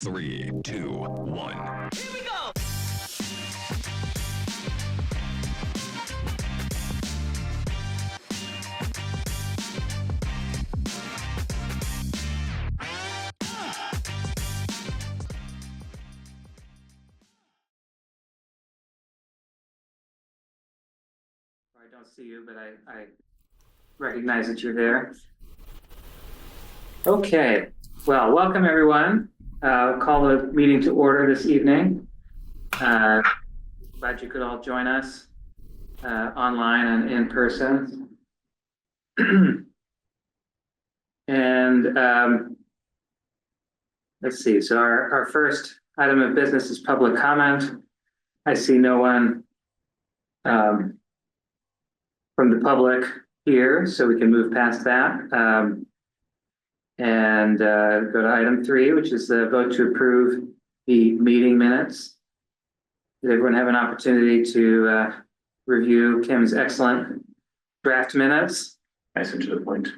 3, 2, 1. Here we go! I don't see you, but I recognize that you're there. Okay, well, welcome everyone. Call the meeting to order this evening. Glad you could all join us online and in person. And let's see, so our first item of business is public comment. I see no one from the public here, so we can move past that. And go to item 3, which is the vote to approve the meeting minutes. Did everyone have an opportunity to review Kim's excellent draft minutes? Nice and to the point.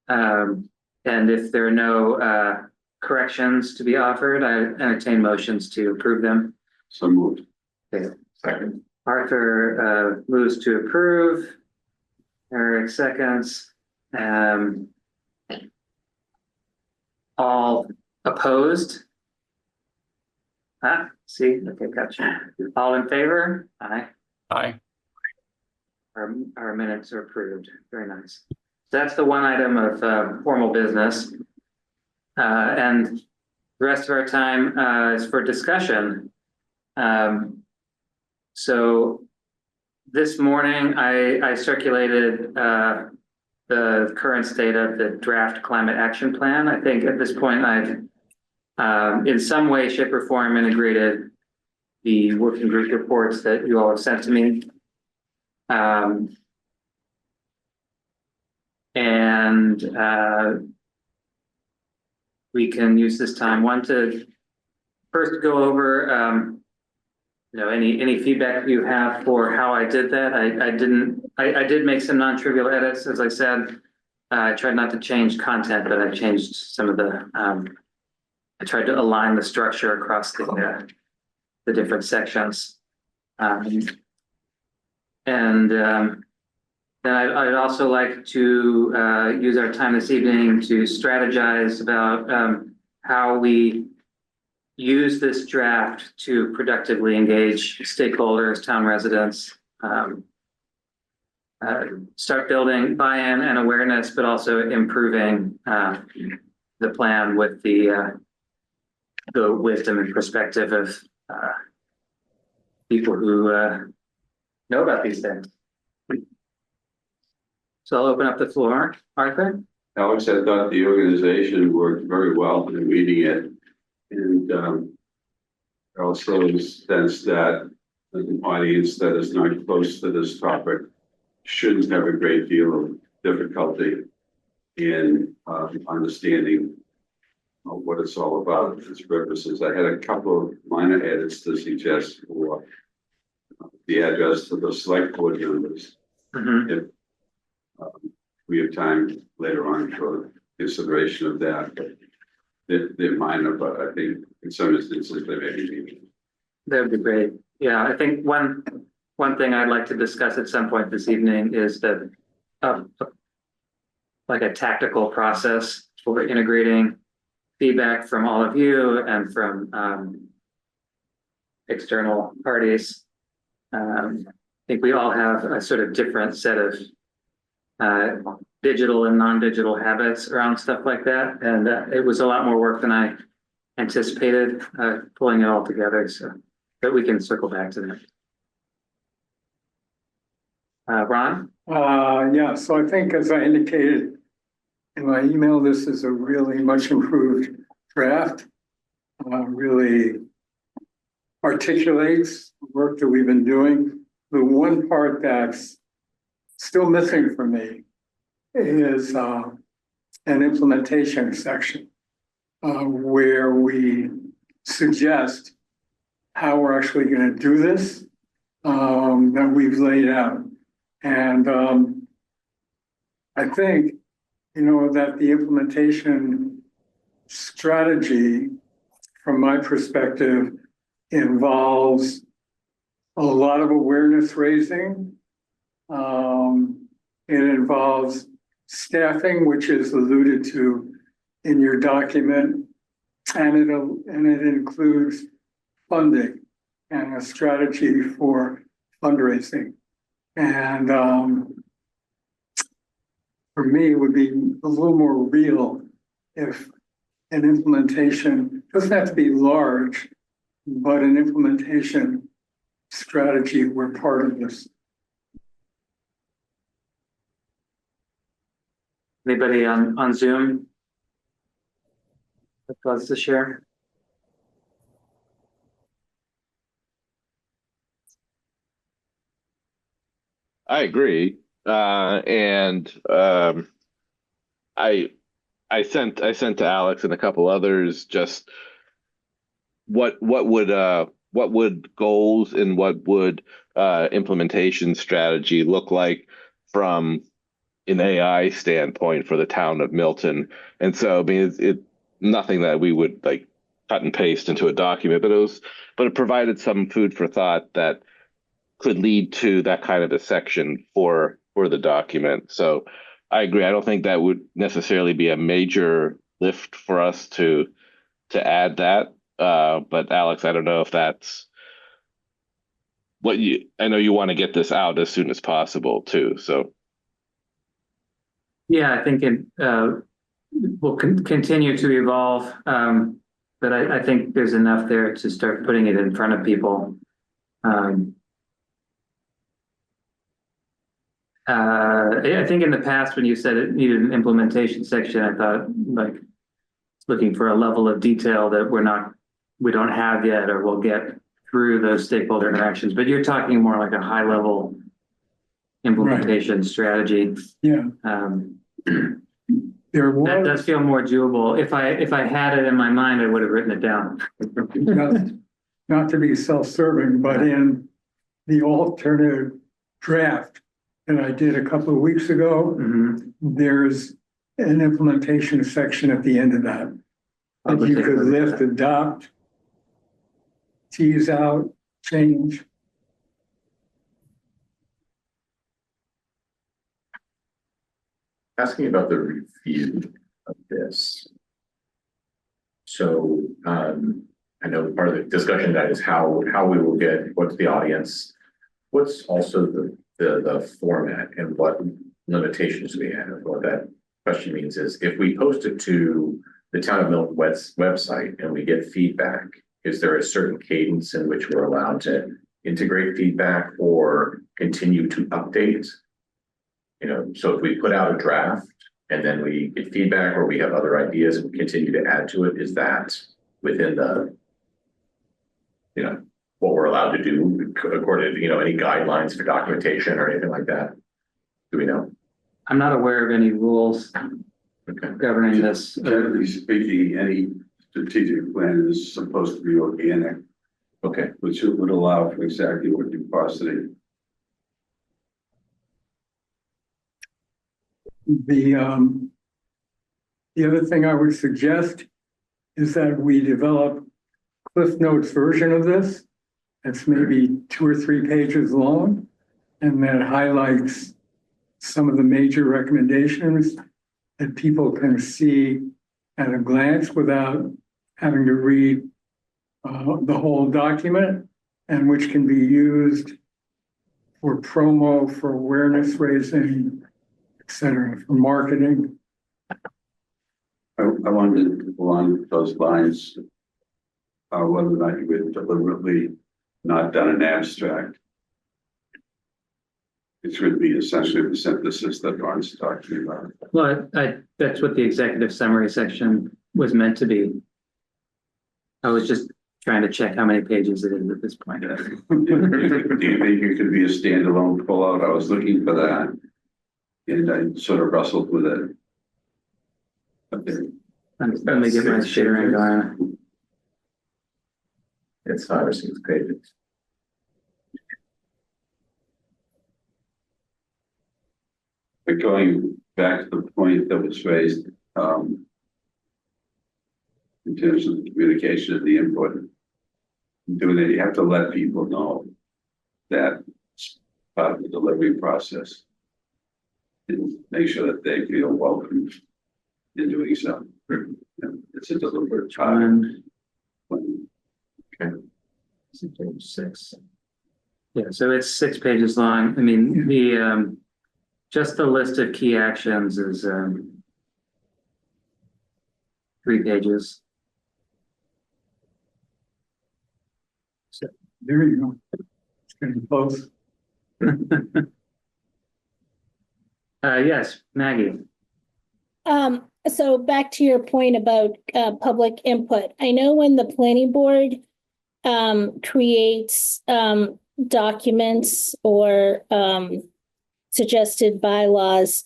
And if there are no corrections to be offered, I entertain motions to approve them. So moved. Okay. Second. Arthur moves to approve. Eric seconds. All opposed? See, okay, gotcha. All in favor? Aye. Aye. Our minutes are approved. Very nice. That's the one item of formal business. And the rest of our time is for discussion. So this morning I circulated the current state of the draft climate action plan. I think at this point I've in some way, shape, or form integrated the working group reports that you all have sent to me. We can use this time to first go over any feedback you have for how I did that. I did make some non-trivial edits, as I said. I tried not to change content, but I changed some of the I tried to align the structure across the different sections. Then I'd also like to use our time this evening to strategize about how we use this draft to productively engage stakeholders, town residents, start building buy-in and awareness, but also improving the plan with the wisdom and perspective of people who know about these things. So I'll open up the floor. Arthur? Alex, I thought the organization worked very well in reading it. And also sense that an audience that is not close to this topic shouldn't have a great deal of difficulty in understanding what it's all about, its purposes. I had a couple of minor edits to suggest for the address to the select board members. If we have time later on for consideration of that, but they're minor, but I think in some instances they may be. That would be great. Yeah, I think one thing I'd like to discuss at some point this evening is that like a tactical process for integrating feedback from all of you and from external parties. I think we all have a sort of different set of digital and non-digital habits around stuff like that. And it was a lot more work than I anticipated pulling it all together. So that we can circle back to that. Ron? Yeah, so I think as I indicated in my email, this is a really much improved draft. Really articulates the work that we've been doing. The one part that's still missing for me is an implementation section where we suggest how we're actually going to do this that we've laid out. And I think, that the implementation strategy, from my perspective, involves a lot of awareness raising. It involves staffing, which is alluded to in your document, and it includes funding and a strategy for fundraising. And for me, it would be a little more real if an implementation doesn't have to be large, but an implementation strategy were part of this. Anybody on Zoom? Thoughts to share? I agree. I sent to Alex and a couple others just what would goals and what would implementation strategy look like from an AI standpoint for the town of Milton. And so I mean it's nothing that we would like cut and paste into a document, but it provided some food for thought that could lead to that kind of a section for the document. So I agree. I don't think that would necessarily be a major lift for us to add that. But Alex, I don't know if that's what I know you want to get this out as soon as possible too. So Yeah, I think it will continue to evolve. But I think there's enough there to start putting it in front of people. I think in the past, when you said it needed an implementation section, I thought like looking for a level of detail that we don't have yet, or we'll get through those stakeholder interactions. But you're talking more like a high level implementation strategy. Yeah. There was, That does feel more doable. If I had it in my mind, I would have written it down. not to be self-serving, but in the alternative draft that I did a couple of weeks ago, there's an implementation section at the end of that. That you could lift, adopt, tease out, change. Asking about the review of this. So I know part of the discussion that is how we will get what's the audience, what's also the format and what limitations we have. What that question means is if we post it to the Town of Milton website and we get feedback, is there a certain cadence in which we're allowed to integrate feedback or continue to update? You know, so if we put out a draft and then we get feedback or we have other ideas and continue to add to it, is that within the, you know, what we're allowed to do according to, you know, any guidelines for documentation or anything like that? Do we know? I'm not aware of any rules Okay. governing this. Generally speaking, any strategic plan is supposed to be organic, Okay. which would allow for exactly what you're positing. The other thing I would suggest is that we develop Cliff Notes version of this. It's maybe 2 or 3 pages long, and that highlights some of the major recommendations that people can see at a glance without having to read the whole document, and which can be used for promo, for awareness raising, et cetera, for marketing. I wanted to go along those lines, whether or not you would deliberately not done an abstract. It should be essentially the synthesis that Ron's talking about. Well, that's what the executive summary section was meant to be. I was just trying to check how many pages it is at this point. Do you think it could be a standalone pullout? I was looking for that, and I sort of wrestled with it. Let me get my sharing going. It's 5 or 6 pages. But going back to the point that was raised, in terms of communication and the input. Doing it, you have to let people know that it's part of the delivery process. And make sure that they feel welcome in doing so. It's a deliberate time. Page 6. Yeah, so it's 6 pages long. I mean, the just the list of key actions is 3 pages. There you go. It's getting close. Yes, Maggie. So back to your point about public input. I know when the planning board creates documents or suggested bylaws,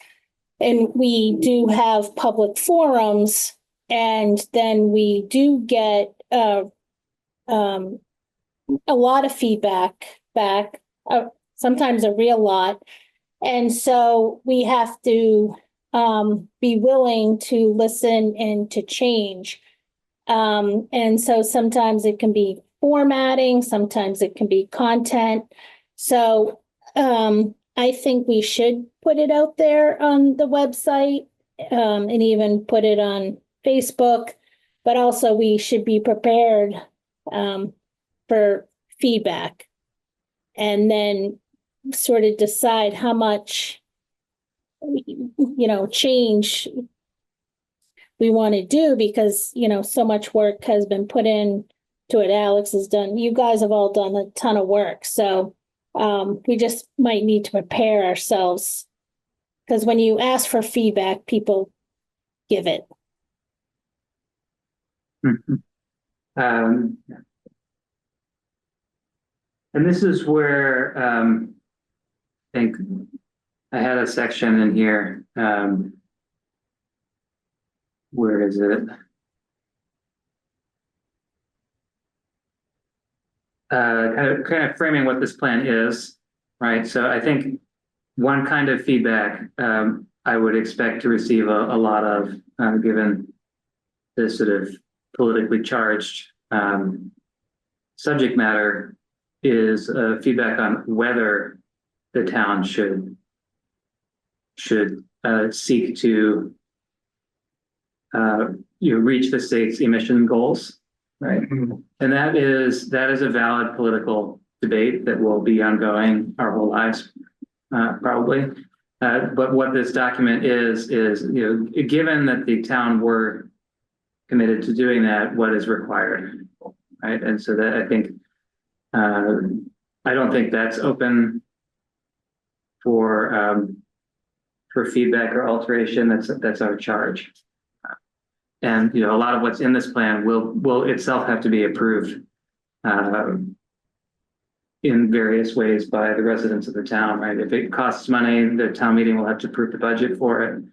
and we do have public forums, and then we do get a lot of feedback back, sometimes a real lot. And so we have to be willing to listen and to change. And so sometimes it can be formatting, sometimes it can be content. So I think we should put it out there on the website and even put it on Facebook, but also we should be prepared for feedback and then sort of decide how much, change we want to do, because, so much work has been put in to it. Alex has done, you guys have all done a ton of work. So we just might need to prepare ourselves, because when you ask for feedback, people give it. And this is where I think I had a section in here. Where is it? Kind of framing what this plan is, right? So I think one kind of feedback I would expect to receive a lot of, given this sort of politically charged subject matter, is feedback on whether the town should seek to reach the state's emission goals, right? And that is a valid political debate that will be ongoing our whole lives, probably. But what this document is given that the town were committed to doing that, what is required, right? And so that I think I don't think that's open for feedback or alteration. That's our charge. And a lot of what's in this plan will itself have to be approved in various ways by the residents of the town, right? If it costs money, the town meeting will have to approve the budget for it.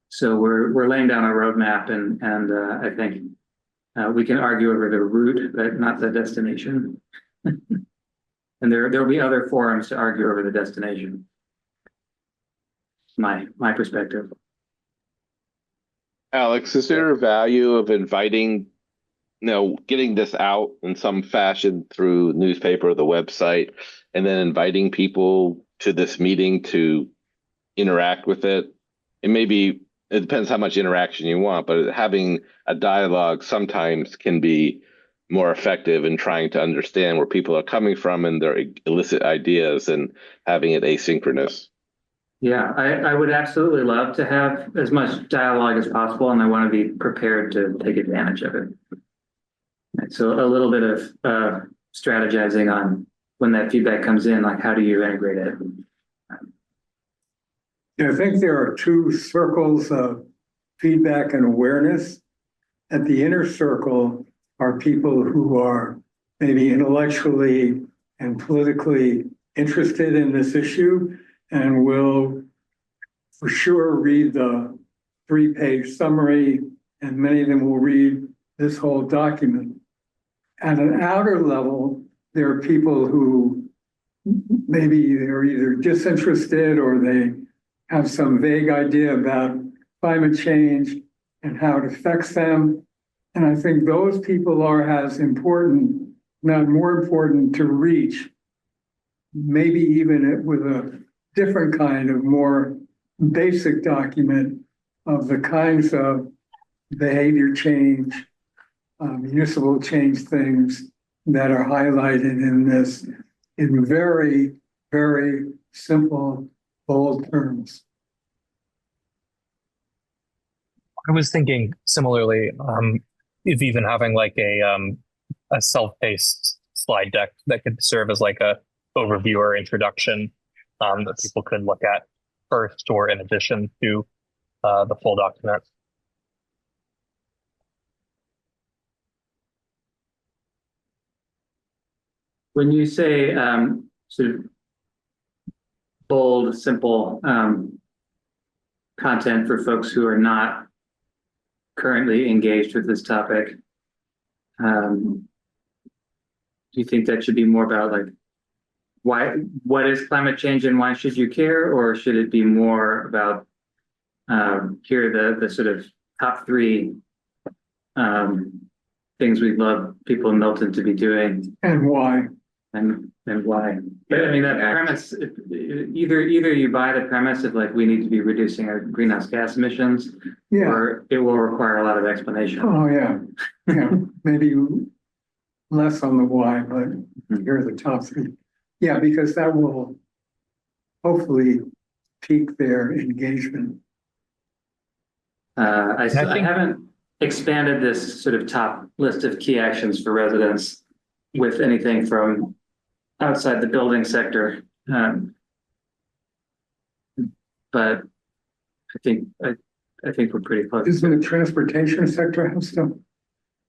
So we're laying down a roadmap, and I think we can argue over the route, but not the destination. And there will be other forums to argue over the destination. My perspective. Alex, is there a value of inviting, getting this out in some fashion through newspaper or the website, and then inviting people to this meeting to interact with it? And maybe it depends how much interaction you want, but having a dialogue sometimes can be more effective in trying to understand where people are coming from and their illicit ideas, and having it asynchronous. Yeah, I would absolutely love to have as much dialogue as possible, and I want to be prepared to take advantage of it. And so a little bit of strategizing on when that feedback comes in, like how do you integrate it? I think there are 2 circles of feedback and awareness. At the inner circle are people who are maybe intellectually and politically interested in this issue, and will for sure read the 3-page summary, and many of them will read this whole document. At an outer level, there are people who maybe they're either disinterested or they have some vague idea about climate change, and how it affects them. And I think those people are as important, not more important to reach, maybe even with a different kind of more basic document of the kinds of behavior change, municipal change things that are highlighted in this in very, very simple, bold terms. I was thinking similarly, if even having like a self-paced slide deck that could serve as like a overview or introduction that people could look at first or in addition to the full document. When you say sort of bold, simple content for folks who are not currently engaged with this topic, do you think that should be more about like what is climate change and why should you care, or should it be more about here are the sort of top three things we'd love people in Milton to be doing And why? and why? But I mean, that premise, either you buy the premise of like we need to be reducing our greenhouse gas emissions, Yeah. or it will require a lot of explanation. Oh, yeah. Yeah. Maybe less on the why, but here are the top three. Yeah, because that will hopefully pique their engagement. I haven't expanded this sort of top list of key actions for residents with anything from outside the building sector. But I think we're pretty close. Isn't the transportation sector have stuff?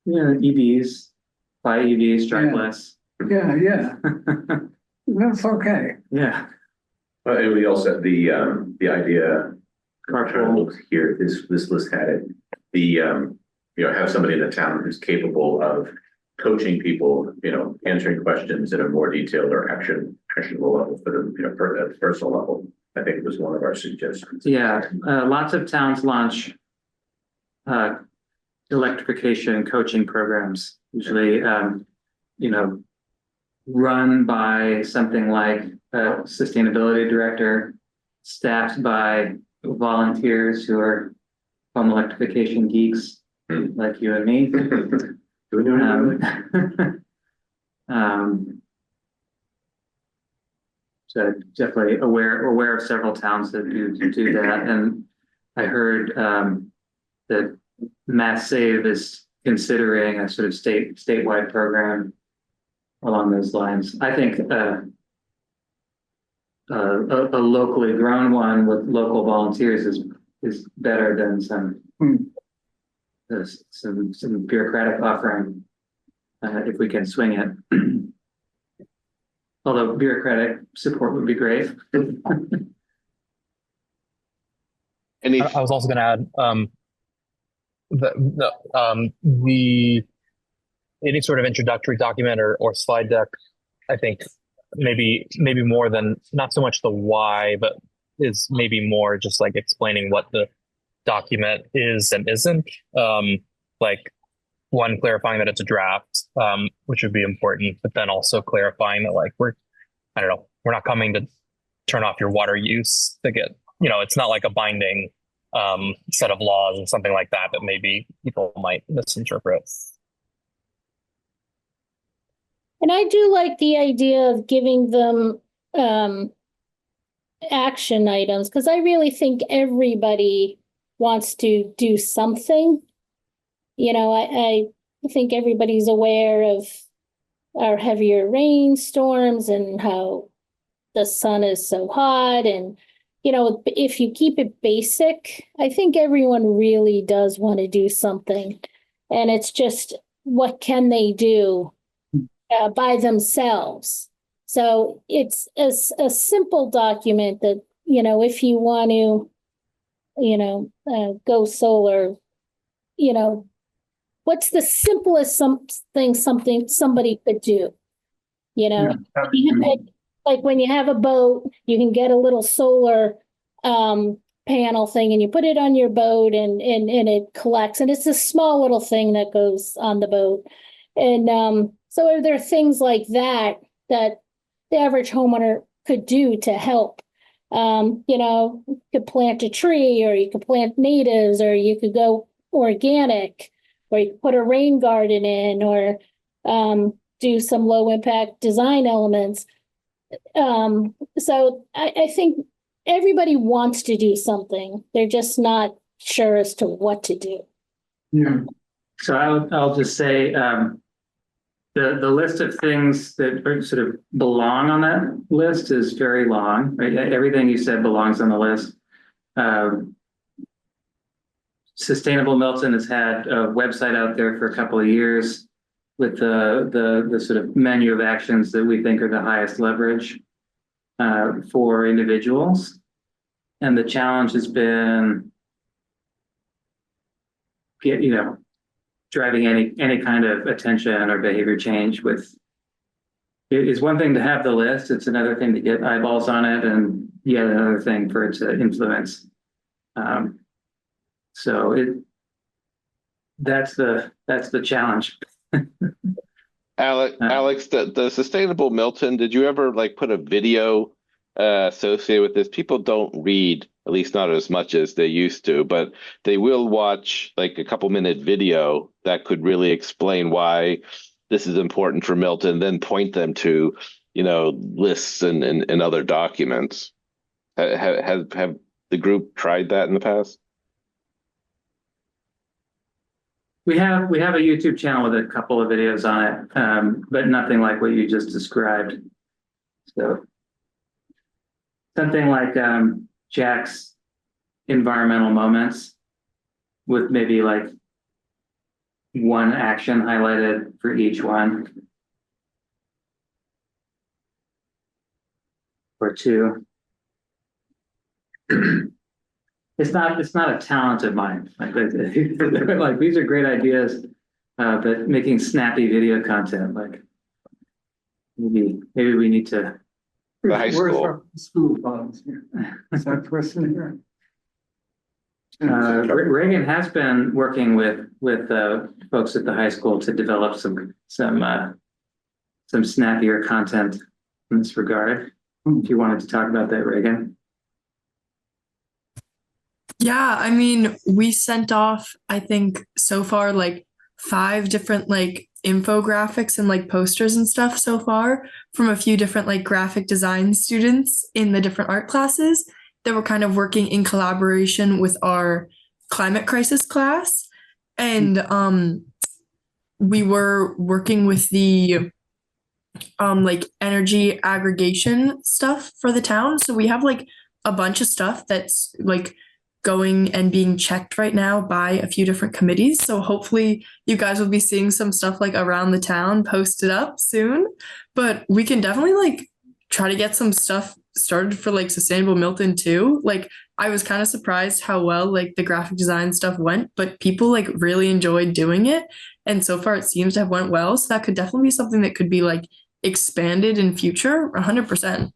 Yeah, EVs, buy EVs, drive Yeah. less. Yeah, yeah. That's okay. Yeah, And we also had the idea, carpool. here, this list had it, have somebody in the town who's capable of coaching people, answering questions at a more detailed or actionable level for them, at a personal level. I think it was one of our suggestions. Yeah, lots of towns launch electrification coaching programs, usually, run by something like a sustainability director, staffed by volunteers who are home electrification geeks like you and me. Do we know anything? So definitely aware of several towns that do that, and I heard that Mass Save is considering a sort of statewide program along those lines. I think a locally grown one with local volunteers is better than some bureaucratic offering if we can swing it. Although bureaucratic support would be great. Any, I was also going to add the any sort of introductory document or slide deck. I think maybe more than not so much the why, but is maybe more just like explaining what the document is and isn't. Like one, clarifying that it's a draft, which would be important, but then also clarifying that like we're not coming to turn off your water use to get, it's not like a binding set of laws or something like that maybe people might misinterpret. And I do like the idea of giving them action items, because I really think everybody wants to do something. I think everybody's aware of our heavier rainstorms and how the sun is so hot. And, if you keep it basic, I think everyone really does want to do something. And it's just, what can they do by themselves? So it's a simple document that, if you want to, go solar, what's the simplest thing somebody could do? Like when you have a boat, you can get a little solar panel thing and you put it on your boat and it collects, and it's a small little thing that goes on the boat. And so are there things like that that the average homeowner could do to help? You could plant a tree, or you could plant natives, or you could go organic, or you could put a rain garden in, or do some low impact design elements. So I think everybody wants to do something. They're just not sure as to what to do. Yeah, So I'll just say, the list of things that sort of belong on that list is very long, right? Everything you said belongs on the list. Sustainable Milton has had a website out there for a couple of years with the sort of menu of actions that we think are the highest leverage for individuals. And the challenge has been driving any kind of attention or behavior change with. It is one thing to have the list, it's another thing to get eyeballs on it, and yet another thing for it to influence. So that's the challenge. Alex, the Sustainable Milton, did you ever like put a video associated with this? People don't read, at least not as much as they used to, but they will watch like a couple-minute video that could really explain why this is important for Milton, then point them to, lists and other documents. Have the group tried that in the past? We have a YouTube channel with a couple of videos on it, but nothing like what you just described. So something like Jack's environmental moments, with maybe like one action highlighted for each one, or two. It's not a talent of mine. Like these are great ideas, but making snappy video content, like maybe we need to. The high where's school. our school volunteer? Is that person here? Reagan has been working with folks at the high school to develop some snappier content in this regard. If you wanted to talk about that, Reagan. Yeah, I mean, we sent off, I think so far, like 5 different like infographics and like posters and stuff so far from a few different like graphic design students in the different art classes that were kind of working in collaboration with our climate crisis class. And we were working with the like energy aggregation stuff for the town. So we have like a bunch of stuff that's like going and being checked right now by a few different committees. So hopefully you guys will be seeing some stuff like around the town posted up soon. But we can definitely like try to get some stuff started for like Sustainable Milton too. Like I was kind of surprised how well like the graphic design stuff went, but people like really enjoyed doing it. And so far it seems to have went well. So that could definitely be something that could be like expanded in future, 100%.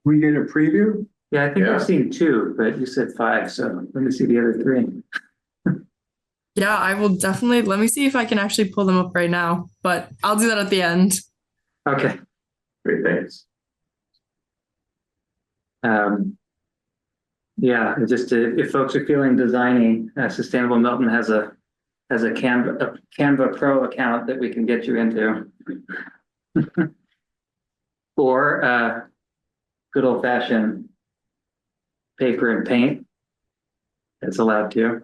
We get a preview? Yeah, I think Yeah. I've seen 2, but you said 5, so let me see the other 3. Yeah, I will definitely, let me see if I can actually pull them up right now, but I'll do that at the end. Okay. Great, thanks. Yeah, just if folks are feeling designy, Sustainable Milton has a Canva Pro account that we can get you into. Or good old fashioned paper and paint. That's allowed too.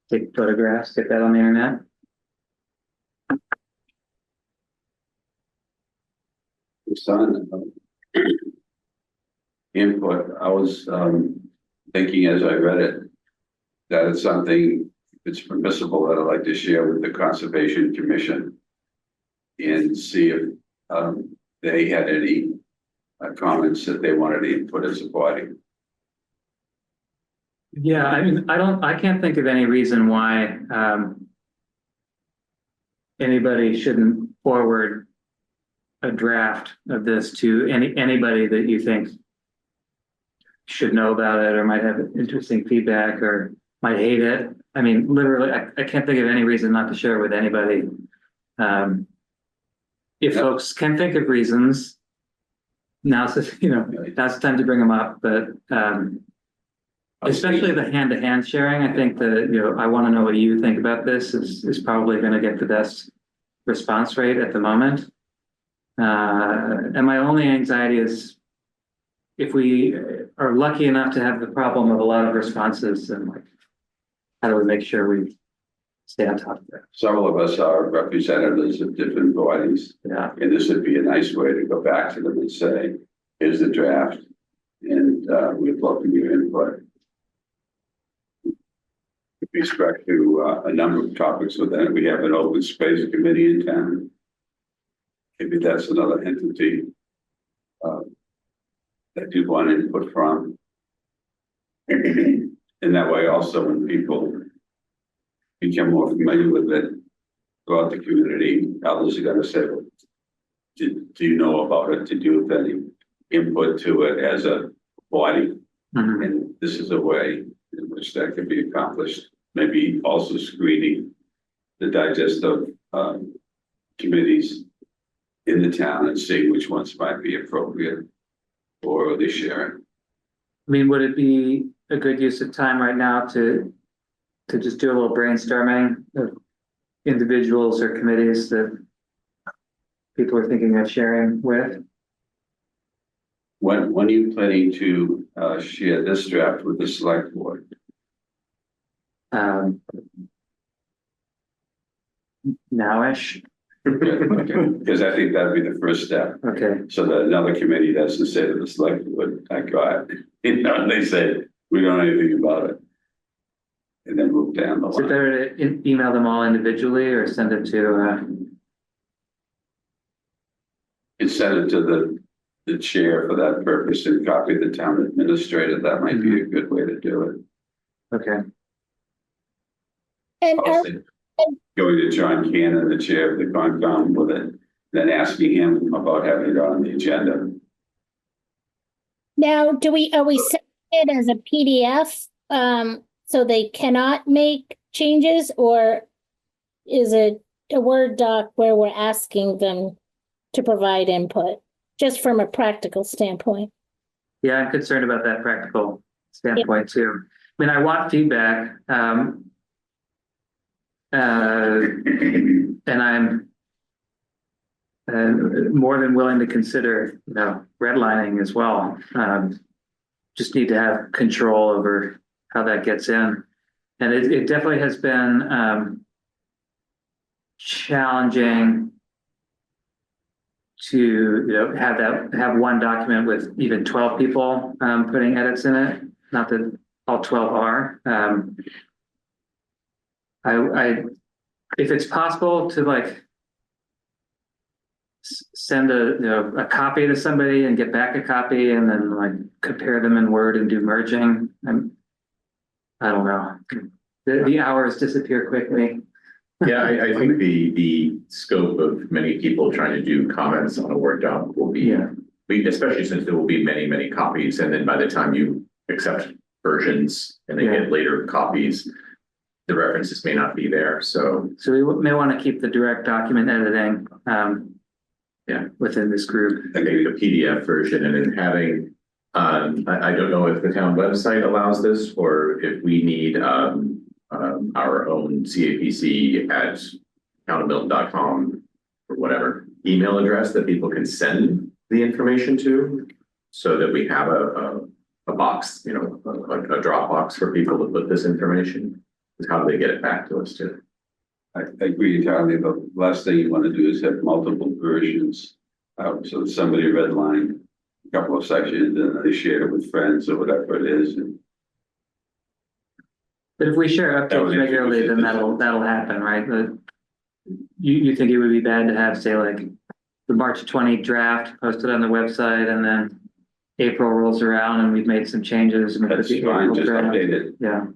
Take photographs, get that on the internet. Son, input, I was thinking as I read it, that it's something that's permissible that I'd like to share with the Conservation Commission and see if they had any comments that they wanted to input as a body. Yeah, I mean, I can't think of any reason why anybody shouldn't forward a draft of this to anybody that you think should know about it or might have interesting feedback or might hate it. I mean, literally, I can't think of any reason not to share it with anybody. If folks can think of reasons, now's the time to bring them up, but especially the hand-to-hand sharing, I think that, I want to know what you think about this is probably going to get the best response rate at the moment. And my only anxiety is if we are lucky enough to have the problem of a lot of responses, and like, how do we make sure we stay on top of it? Several of us are representatives of different bodies. Yeah. And this would be a nice way to go back to them and say, here's the draft, and we'd welcome your input. With respect to a number of topics within it, we have an open space committee in town. Maybe that's another entity that you want input from. And that way also when people become more familiar with it throughout the community, others are going to say, well, do you know about it? Did you have any input to it as a body? Mhm. And this is a way in which that can be accomplished. Maybe also screening the digestive committees in the town and seeing which ones might be appropriate for the sharing. I mean, would it be a good use of time right now to just do a little brainstorming of individuals or committees that people are thinking of sharing with? When are you planning to share this draft with the select board? Nowish. Because I think that'd be the first step. Okay. So that another committee doesn't say to the select board, I got it. They say, we don't know anything about it. And then move down the Is it line. better to email them all individually or send it to, And send it to the chair for that purpose and copy the town administrator. That might be a good way to do it. okay. And are, Going to John Cannon, the chair of the Concom with it, then asking him about having it on the agenda. now, are we sending it as a PDF, so they cannot make changes, or is it a Word doc where we're asking them to provide input, just from a practical standpoint? Yeah, I'm concerned about that practical standpoint too. I mean, I want feedback. And I'm more than willing to consider, redlining as well. Just need to have control over how that gets in. And it definitely has been challenging to have one document with even 12 people putting edits in it. Not that all 12 are. If it's possible to send a copy to somebody and get back a copy and then compare them in Word and do merging, I don't know. The hours disappear quickly. Yeah, I think the scope of many people trying to do comments on a Word doc will be, especially since there will be many, many copies. And then by the time you accept versions and they get later copies, the references may not be there. So we may want to keep the direct document editing within this group. I think a PDF version and then having, I don't know if the town website allows this or if we need our own CAPC at townofmilton.com or whatever email address that people can send the information to, so that we have a box, a Dropbox for people to put this information. Is how do they get it back to us too? I agree entirely. The last thing you want to do is have multiple versions. So somebody redlined a couple of sections and they share it with friends or whatever it is. But if we share updates regularly, then that'll happen, right? You think it would be bad to have, say, the March 20 draft posted on the website, and then April rolls around and we've made some changes. And that's fine, just update it. Yeah.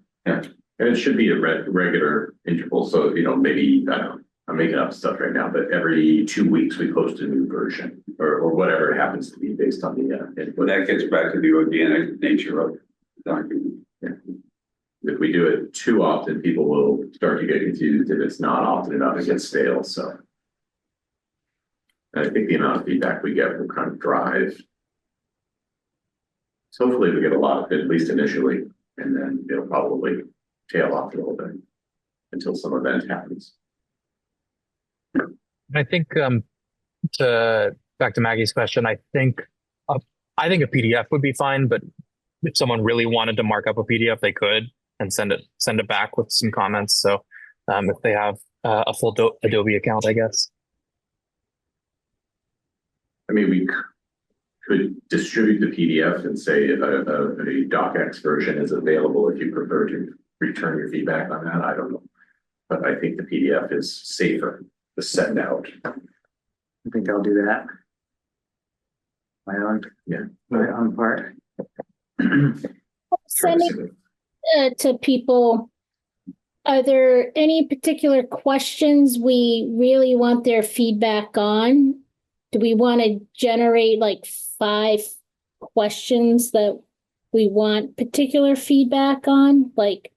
And it should be a regular interval. So, maybe, I don't know, I'm making up stuff right now, but every 2 weeks we post a new version or whatever it happens to be based on the input. But that gets back to the organic nature of the document. If we do it too often, people will start to get confused. If it's not often enough, it gets stale, so. I think the amount of feedback we get will kind of drive. So hopefully we get a lot of it, at least initially, and then it'll probably tail off a little bit until some event happens. I think back to Maggie's question, I think a PDF would be fine, but if someone really wanted to mark up a PDF, they could and send it back with some comments. So if they have a full Adobe account, I guess. I mean, we could distribute the PDF and say a docx version is available if you prefer to return your feedback on that. I don't know. But I think the PDF is safer to send out. I think I'll do that. My own part. Sending to people, are there any particular questions we really want their feedback on? Do we want to generate like 5 questions that we want particular feedback on? Like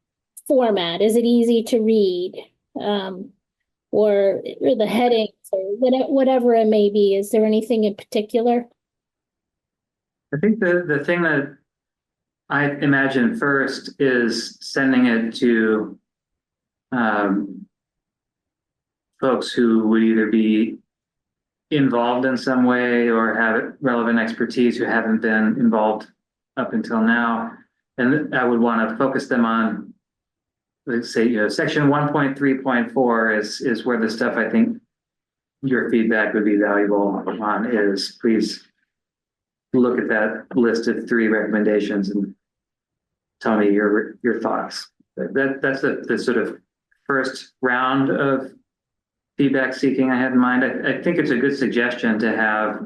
format, is it easy to read? Or the headings or whatever it may be. Is there anything in particular? I think the thing that I imagine first is sending it to folks who would either be involved in some way or have relevant expertise who haven't been involved up until now. And I would want to focus them on, let's say, section 1.3.4 is where the stuff I think your feedback would be valuable on is. Please look at that list of 3 recommendations and tell me your thoughts. That's the sort of first round of feedback seeking I had in mind. I think it's a good suggestion to have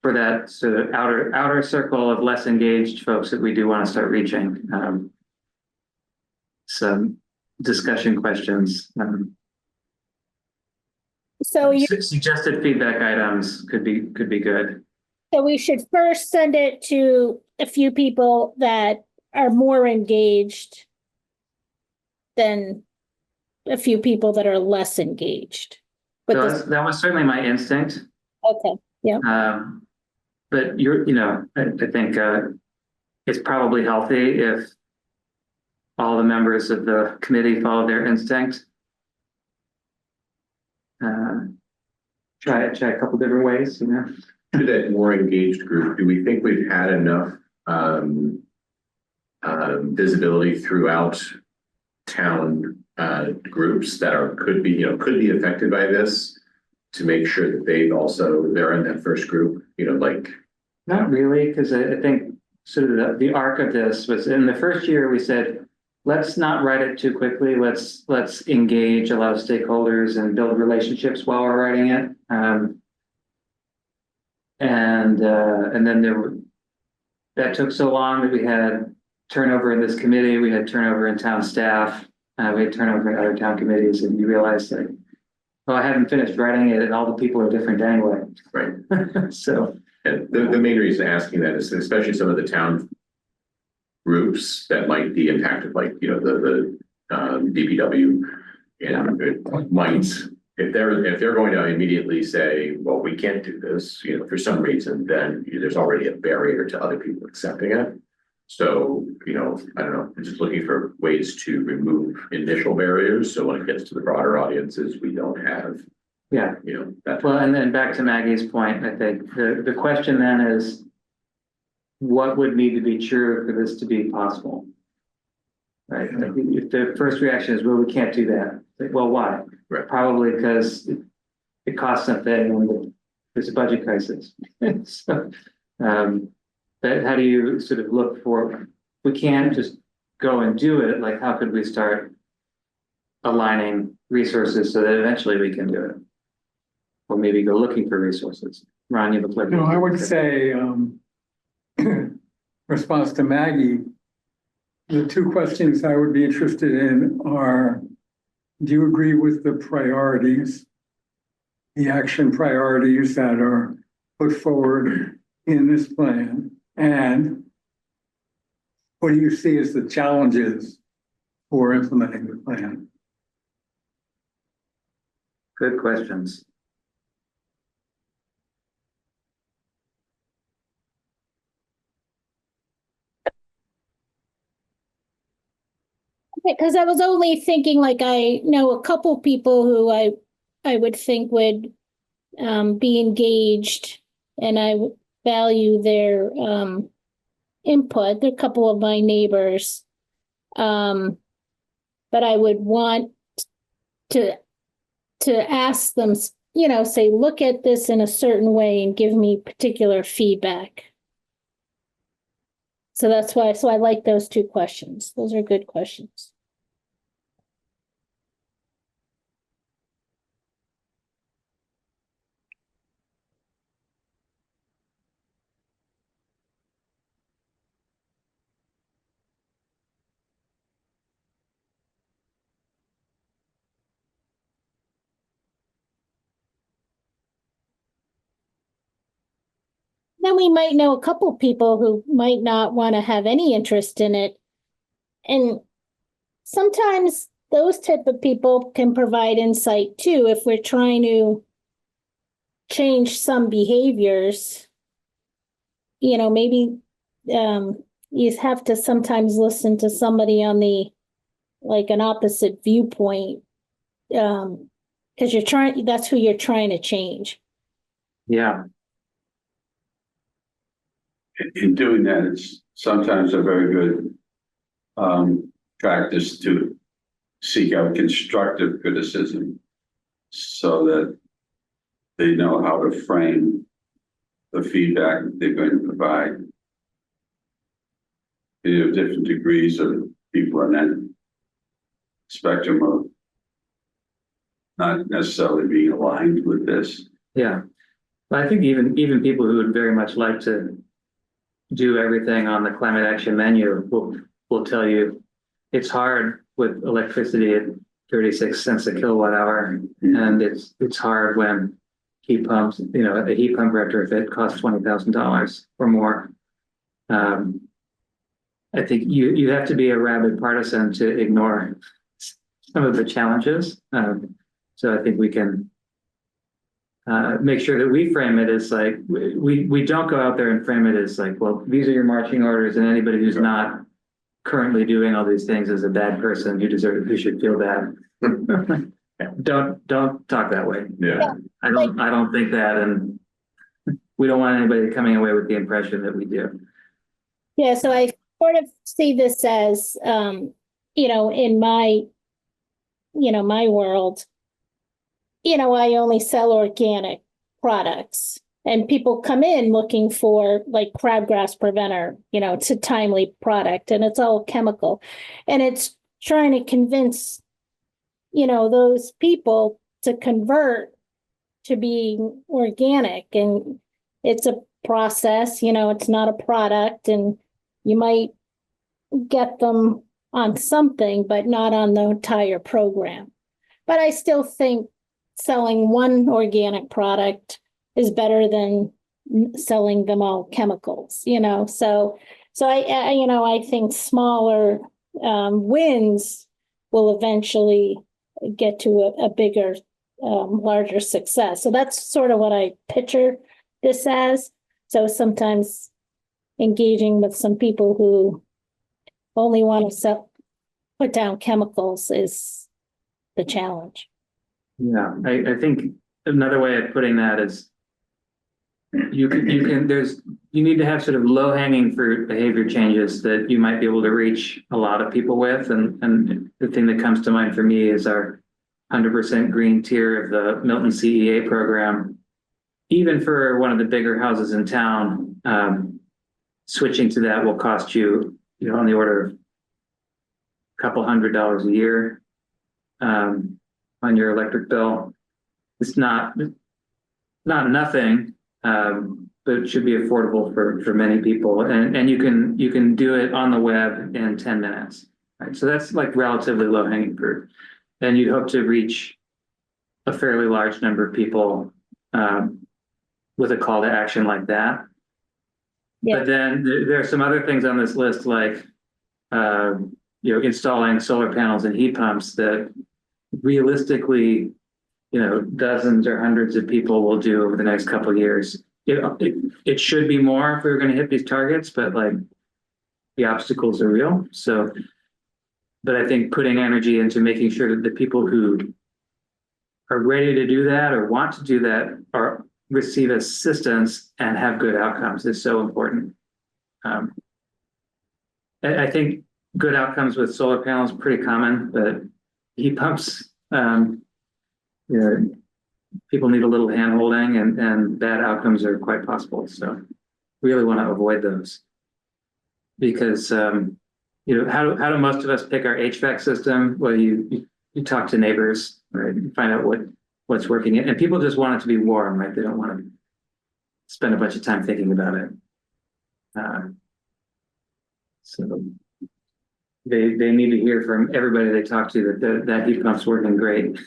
for that sort of outer circle of less engaged folks that we do want to start reaching. Some discussion questions. So you Suggested feedback items could be good. So we should first send it to a few people that are more engaged than a few people that are less engaged. But So that was certainly my instinct. okay, yeah. But I think it's probably healthy if all the members of the committee follow their instinct. Try a couple different ways, To that more engaged group, do we think we've had enough visibility throughout town groups that could be affected by this to make sure that they're in that first group, Not really, because I think sort of the arc of this was in the first year we said, let's not write it too quickly. Let's engage a lot of stakeholders and build relationships while we're writing it. And then that took so long that we had turnover in this committee, we had turnover in town staff, we had turnover in other town committees, and you realize that, well, I haven't finished writing it and all the people are different anyway. right? So. And the main reason asking that is especially some of the town groups that might be impacted, like, the DPW, and it might, if they're going to immediately say, well, we can't do this, for some reason, then there's already a barrier to other people accepting it. So, I don't know, I'm just looking for ways to remove initial barriers. So when it gets to the broader audiences, we don't have, that. Well, and then back to Maggie's point, I think the question then is, what would need to be true for this to be possible? Right? Like if the first reaction is, well, we can't do that. Like, well, why? Right. Probably because it costs something and there's a budget crisis. So, but how do you sort of look for, we can't just go and do it. Like, how could we start aligning resources so that eventually we can do it? Or maybe go looking for resources. Ron, you look like. No, I would say, response to Maggie, the 2 questions I would be interested in are do you agree with the priorities, the action priorities that are put forward in this plan? And what do you see as the challenges for implementing the plan? Good questions. Because I was only thinking, like, I know a couple people who I would think would be engaged, and I value their input. They're a couple of my neighbors. But I would want to ask them, you know, say, look at this in a certain way and give me particular feedback. So that's why, so I like those two questions. Those are good questions. Then we might know a couple people who might not want to have any interest in it. And sometimes those type of people can provide insight too, if we're trying to change some behaviors. You know, maybe you have to sometimes listen to somebody on the, like, an opposite viewpoint. Because that's who you're trying to change. Yeah. In doing that, it's sometimes a very good practice to seek out constructive criticism so that they know how to frame the feedback that they're going to provide. You have different degrees of people on that spectrum of not necessarily being aligned with this. Yeah. But I think even people who would very much like to do everything on the climate action menu will tell you it's hard with electricity at 36 cents a kilowatt hour, and it's hard when heat pumps, you know, a heat pump retrofit costs $20,000 or more. I think you have to be a rabid partisan to ignore some of the challenges. So I think we can make sure that we frame it as like, we don't go out there and frame it as like, well, these are your marching orders, and anybody who's not currently doing all these things is a bad person who should feel bad. Don't talk that way. Yeah. I don't think that, and we don't want anybody coming away with the impression that we do. Yeah, so I sort of see this as, you know, in my world, you know, I only sell organic products, and people come in looking for, like, crabgrass preventer, you know, it's a timely product and it's all chemical. And it's trying to convince, you know, those people to convert to being organic. And it's a process, you know, it's not a product, and you might get them on something, but not on the entire program. But I still think selling one organic product is better than selling them all chemicals, you know. So I you know, I think smaller wins will eventually get to a bigger, larger success. So that's sort of what I picture this as. So sometimes engaging with some people who only want to put down chemicals is the challenge. Yeah, I think another way of putting that is you need to have sort of low hanging fruit behavior changes that you might be able to reach a lot of people with. And the thing that comes to mind for me is our 100% green tier of the Milton CEA program. Even for one of the bigger houses in town, switching to that will cost you, you know, on the order of a couple $100 a year. On your electric bill. It's not nothing, but it should be affordable for many people. And you can do it on the web in 10 minutes. Right. So that's like relatively low hanging fruit. and you'd hope to reach a fairly large number of people with a call to action like that. Yeah. But then there are some other things on this list, like installing solar panels and heat pumps that realistically, dozens or hundreds of people will do over the next couple of years. It should be more if we were going to hit these targets, but like the obstacles are real. So, but I think putting energy into making sure that the people who are ready to do that or want to do that are receive assistance and have good outcomes is so important. I think good outcomes with solar panels are pretty common, but heat pumps, people need a little hand holding and bad outcomes are quite possible. So really want to avoid those because, how do most of us pick our HVAC system? Well, you talk to neighbors, right? You find out what's working, and people just want it to be warm, right? They don't want to spend a bunch of time thinking about it. So they need to hear from everybody they talk to that heat pump's working great.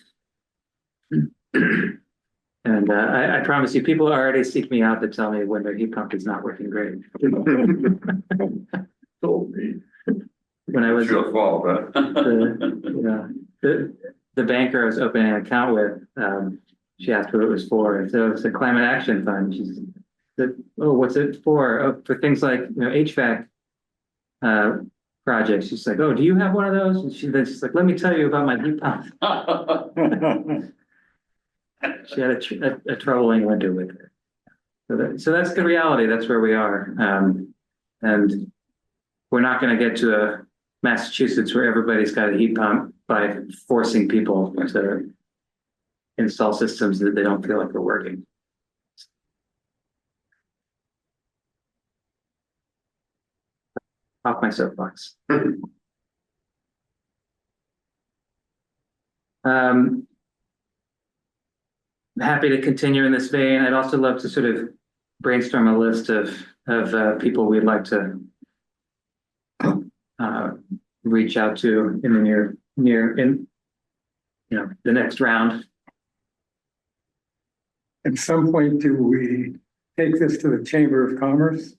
And I promise you, people already seek me out to tell me when their heat pump is not working great. Told me. When I was Your fault, huh? the banker I was opening an account with, she asked what it was for. And so it's a climate action fund. She said, "Oh, what's it for?" "Oh, for things like HVAC projects." She's like, "Oh, do you have one of those?" And she's like, "Let me tell you about my heat pump." She had a troubling winter with her. So that's the reality. That's where we are. And we're not going to get to a Massachusetts where everybody's got a heat pump by forcing people to install systems that they don't feel like are working. Off my soapbox. Happy to continue in this vein. I'd also love to sort of brainstorm a list of people we'd like to reach out to in the the next round. At some point, do we take this to the Chamber of Commerce?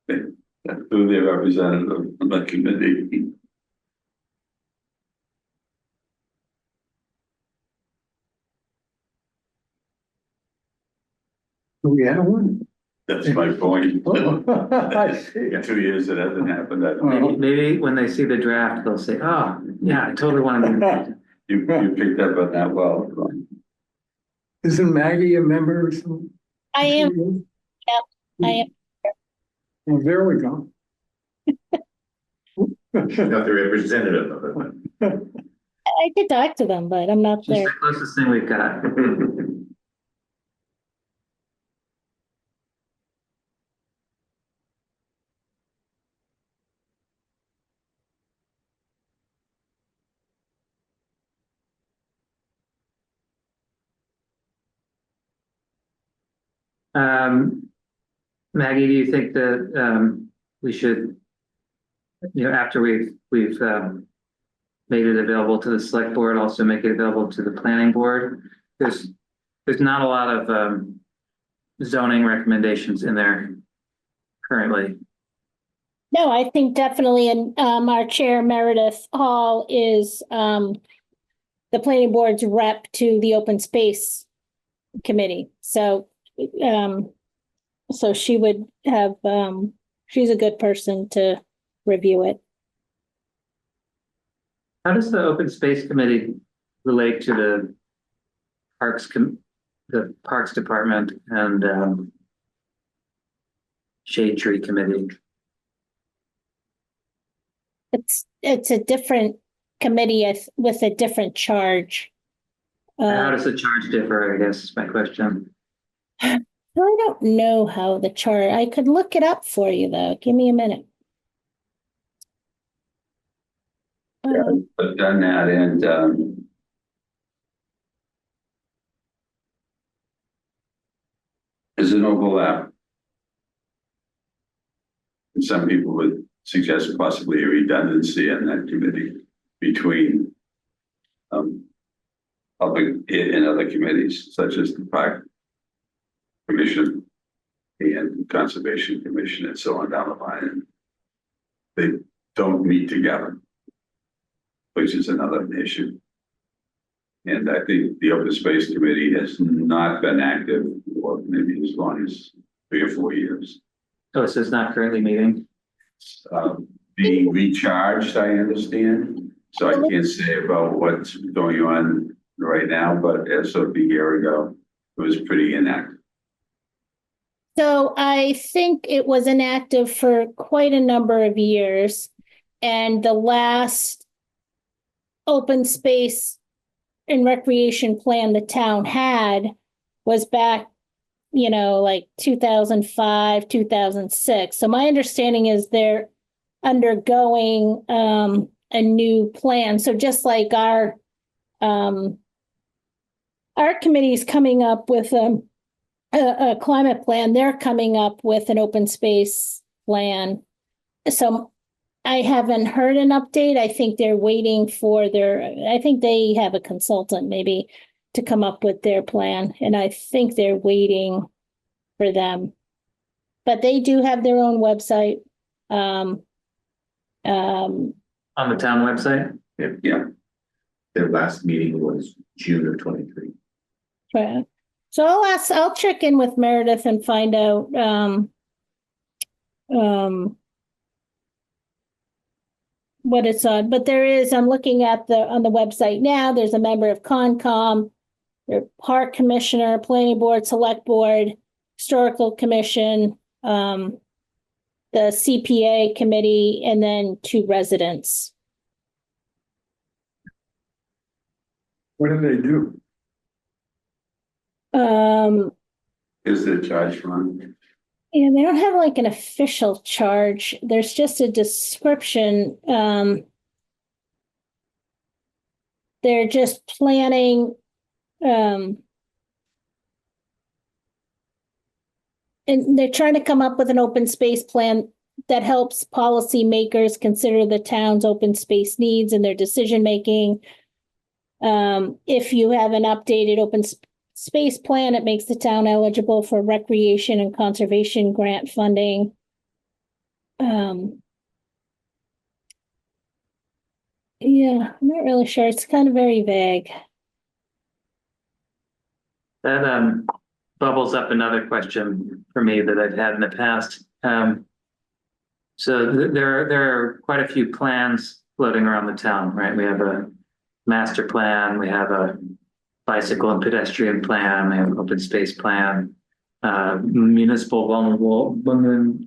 Who their representative on the committee. Do we have one? That's my point. I see. In 2 years, it hasn't happened. Maybe when they see the draft, they'll say, "Oh, yeah, I totally want to." You picked up on that well. Isn't Maggie a member or something? I am. Yep, I am. Well, there we go. Not the representative of it. I did talk to them, but I'm not She's there. the closest thing we've got. Maggie, do you think that we should, after we've made it available to the select board, also make it available to the planning board? There's not a lot of zoning recommendations in there currently. No, I think definitely, and our chair Meredith Hall is the planning board's rep to the open space committee. So she would have she's a good person to review it. How does the open space committee relate to the parks department and shade tree committee? It's a different committee with a different charge. How does the charge differ, I guess is my question. I don't know how the charge, I could look it up for you though. Give me a minute. I've done that, and there's an overlap. And some people would suggest possibly a redundancy in that committee between public and other committees such as the Park Commission and Conservation Commission and so on down the line. And they don't meet together, which is another issue. And I think the Open Space Committee has not been active for maybe as long as 3 or 4 years. Oh, so it's not currently meeting? Being recharged, I understand. So I can't say about what's going on right now, but as of a year ago, it was pretty inactive. So I think it was inactive for quite a number of years. And the last open space and recreation plan the town had was back, like 2005, 2006. So my understanding is they're undergoing a new plan. So just like our committee is coming up with a climate plan, they're coming up with an open space plan. So I haven't heard an update. I think they're waiting for I think they have a consultant maybe to come up with their plan. And I think they're waiting for them. But they do have their own website. On the town website? Yeah. Their last meeting was June of 23. Right. So I'll check in with Meredith and find out what it's on. But I'm looking at on the website now, there's a member of Concom, their Park Commissioner, Planning Board, Select Board, Historical Commission, the CPA committee, and then 2 residents. What do they do? Is the charge fund? And they don't have like an official charge. There's just a description. They're just planning. And they're trying to come up with an open space plan that helps policymakers consider the town's open space needs in their decision making. If you have an updated open space plan, it makes the town eligible for recreation and conservation grant funding. Yeah, I'm not really sure. It's kind of very vague. That bubbles up another question for me that I've had in the past. So there are quite a few plans floating around the town, right? We have a master plan, we have a bicycle and pedestrian plan, we have an open space plan, municipal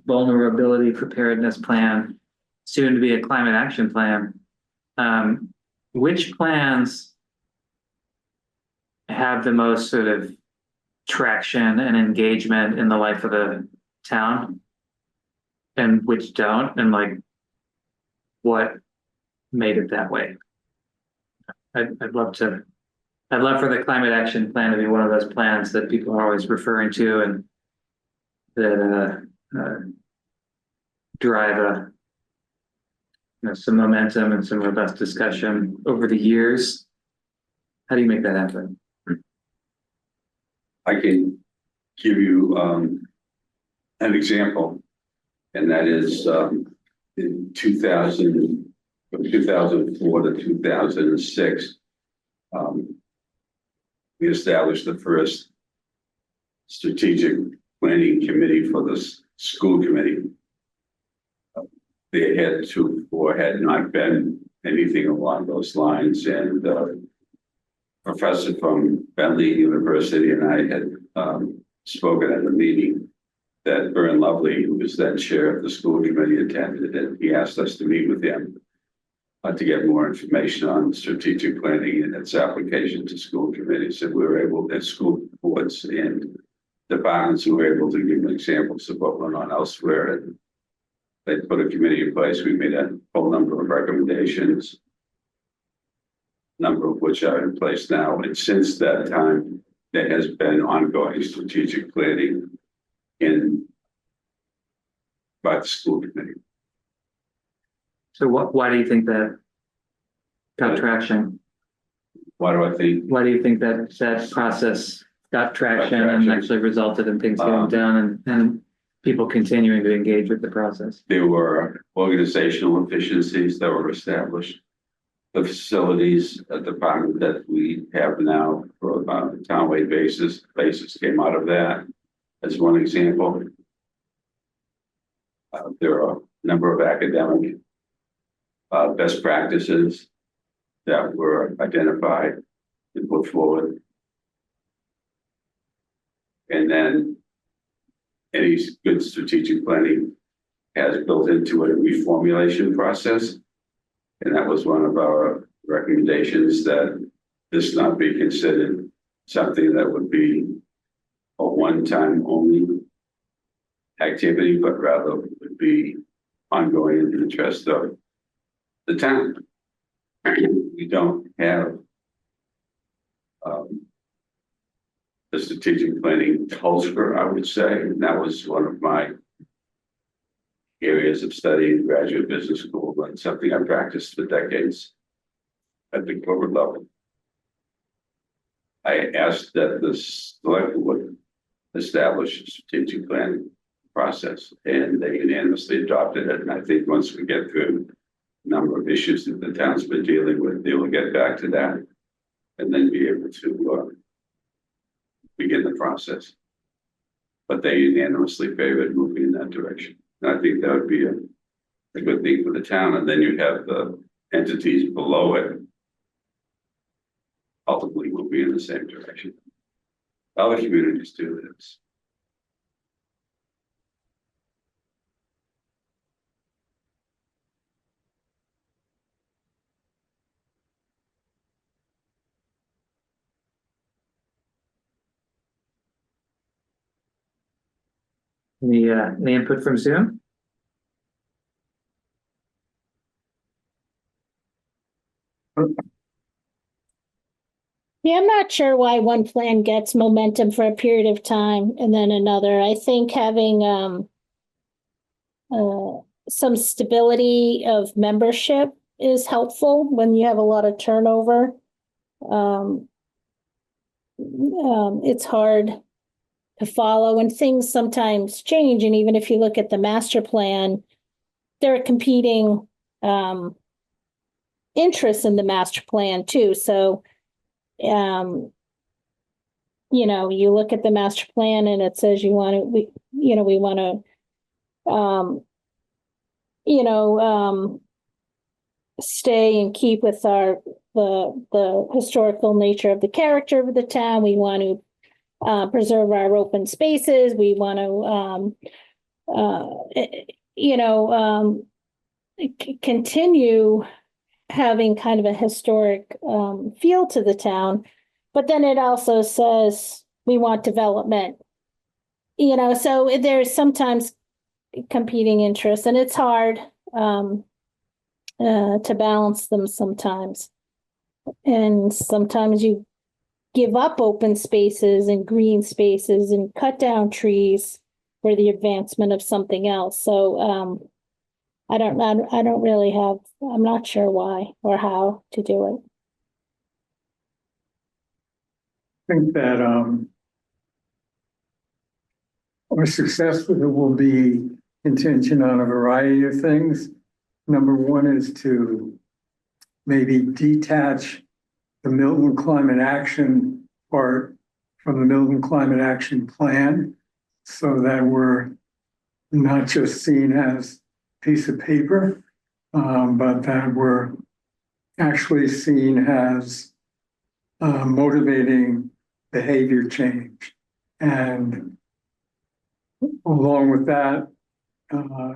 vulnerability preparedness plan, soon to be a climate action plan. Which plans have the most sort of traction and engagement in the life of the town, and which don't, and like what made it that way? I'd love for the climate action plan to be one of those plans that people are always referring to and that drive some momentum and some robust discussion over the years. How do you make that happen? I can give you an example, and that is in 2000, from 2004 to 2006, we established the first strategic planning committee for the school committee. They had to or had not been anything along those lines, and professor from Bentley University and I had spoken at a meeting that Vern Lovely, who was then chair of the school committee, attended, and he asked us to meet with him to get more information on strategic planning and its application to school committees. And we were able, at school boards and departments, who were able to give examples of what went on elsewhere. And they put a committee in place. We made a whole number of recommendations, number of which are in place now. And since that time, there has been ongoing strategic planning by the school committee. So why do you think that got traction? Why do I think? Why do you think that that process got traction and actually resulted in things getting done and people continuing to engage with the process? There were organizational efficiencies that were established. The facilities department that we have now for a townwide basis came out of that as one example. There are a number of academic best practices that were identified and put forward. And then any good strategic planning has built into it a reformulation process. And that was one of our recommendations, that this not be considered something that would be a one-time only activity, but rather would be ongoing in the interest of the town. We don't have the strategic planning culture, I would say, and that was one of my areas of study in graduate business school, but something I practiced for decades at the corporate level. I asked that the select would establish a strategic planning process, and they unanimously adopted it. And I think once we get through a number of issues that the town's been dealing with, they will get back to that and then be able to begin the process. But they unanimously favored moving in that direction. And I think that would be a good thing for the town. And then you have the entities below it ultimately will be in the same direction. Other communities do this. Any input from Zoom? Yeah, I'm not sure why one plan gets momentum for a period of time and then another. I think having some stability of membership is helpful when you have a lot of turnover. It's hard to follow, and things sometimes change. And even if you look at the master plan, there are competing interests in the master plan too. So, you look at the master plan and it says we want to, stay and keep with the historical nature of the character of the town. We want to preserve our open spaces. We want to, continue having kind of a historic feel to the town. But then it also says we want development. So there's sometimes competing interests, and it's hard to balance them sometimes. And sometimes you give up open spaces and green spaces and cut down trees for the advancement of something else. So I'm not sure why or how to do it. I think that our success with it will be contingent on a variety of things. Number one is to maybe detach the Milton Climate Action part from the Milton Climate Action Plan, so that we're not just seen as a piece of paper, but that we're actually seen as motivating behavior change. And along with that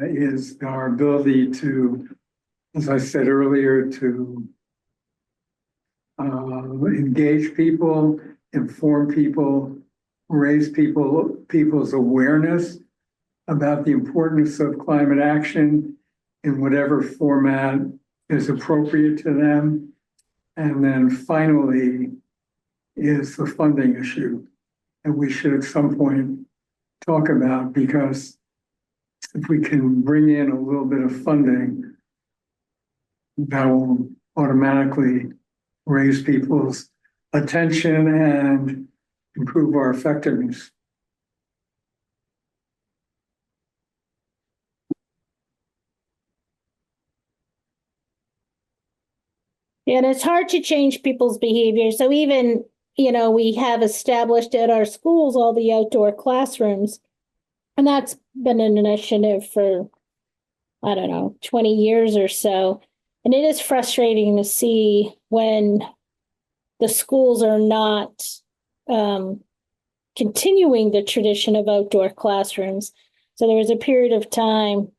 is our ability to, as I said earlier, to engage people, inform people, raise people's awareness about the importance of climate action in whatever format is appropriate to them. And then finally is the funding issue. And we should at some point talk about, because if we can bring in a little bit of funding, that will automatically raise people's attention and improve our effectiveness. And it's hard to change people's behavior. So even, we have established at our schools all the outdoor classrooms. And that's been an initiative for, I don't know, 20 years or so. And it is frustrating to see when the schools are not continuing the tradition of outdoor classrooms. So there was a period of time,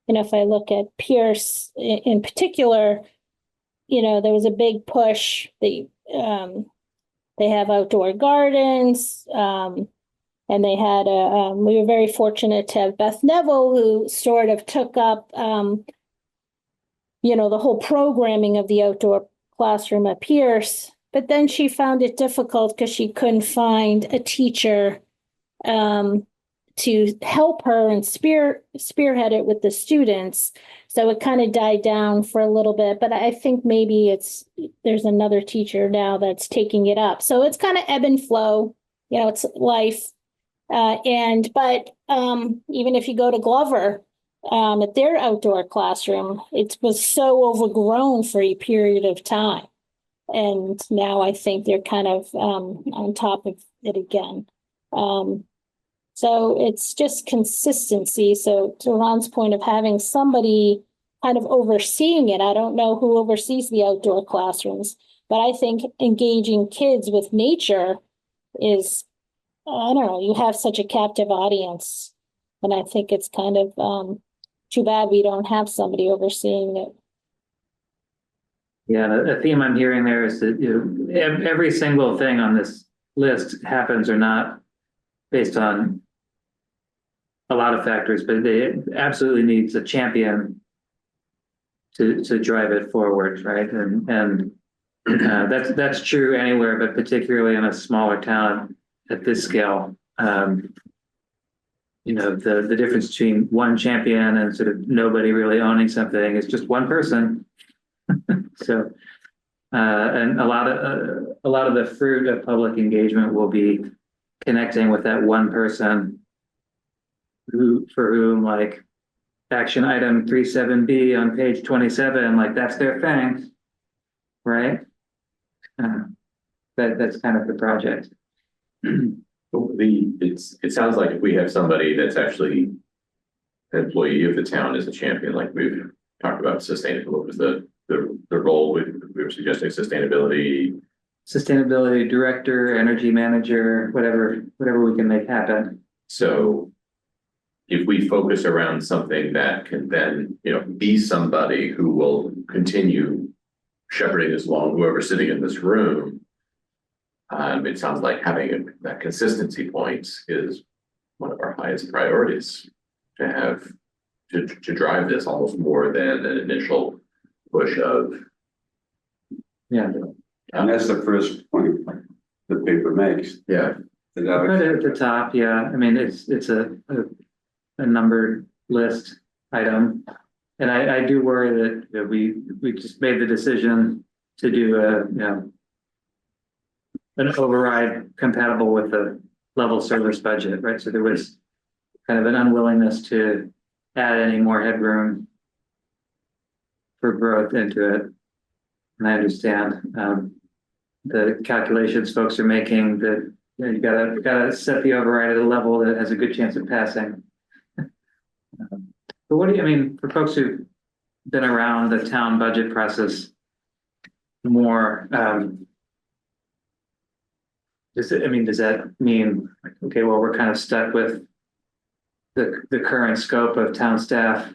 if I look at Pierce in particular, there was a big push. They have outdoor gardens, and they had we were very fortunate to have Beth Neville, who sort of took up, the whole programming of the outdoor classroom at Pierce. But then she found it difficult because she couldn't find a teacher to help her and spearhead it with the students. So it kind of died down for a little bit, but I think maybe there's another teacher now that's taking it up. So it's kind of ebb and flow, it's life. But even if you go to Glover, at their outdoor classroom, it was so overgrown for a period of time. And now I think they're kind of on top of it again. So it's just consistency. So to Ron's point of having somebody kind of overseeing it, I don't know who oversees the outdoor classrooms, but I think engaging kids with nature is, I don't know, you have such a captive audience. And I think it's kind of too bad we don't have somebody overseeing it. Yeah, the theme I'm hearing there is that every single thing on this list happens or not based on a lot of factors, but it absolutely needs a champion to drive it forward, right? And that's true anywhere, but particularly in a smaller town at this scale. The difference between one champion and sort of nobody really owning something is just one person. So, and a lot of the fruit of public engagement will be connecting with that one person for whom, like, action item 37B on page 27, like, that's their thing, right? That's kind of the project. It sounds like if we have somebody that's actually an employee of the town as a champion, like we've talked about sustainability, what was the role we were suggesting sustainability director, energy manager, whatever we can make happen. So if we focus around something that can then, be somebody who will continue shepherding this along, whoever's sitting in this room, it sounds like having that consistency point is one of our highest priorities to have to drive this almost more than an initial push of. Yeah. And that's the first point the paper makes. Yeah. Put it at the top, yeah. I mean, it's a numbered list item. And I do worry that we just made the decision to do an override compatible with the level service budget, right? So there was kind of an unwillingness to add any more headroom for growth into it. And I understand the calculations folks are making that you gotta set the override at a level that has a good chance of passing. But what do you, I mean, for folks who've been around the town budget process more, does that mean, okay, well, we're kind of stuck with the current scope of town staff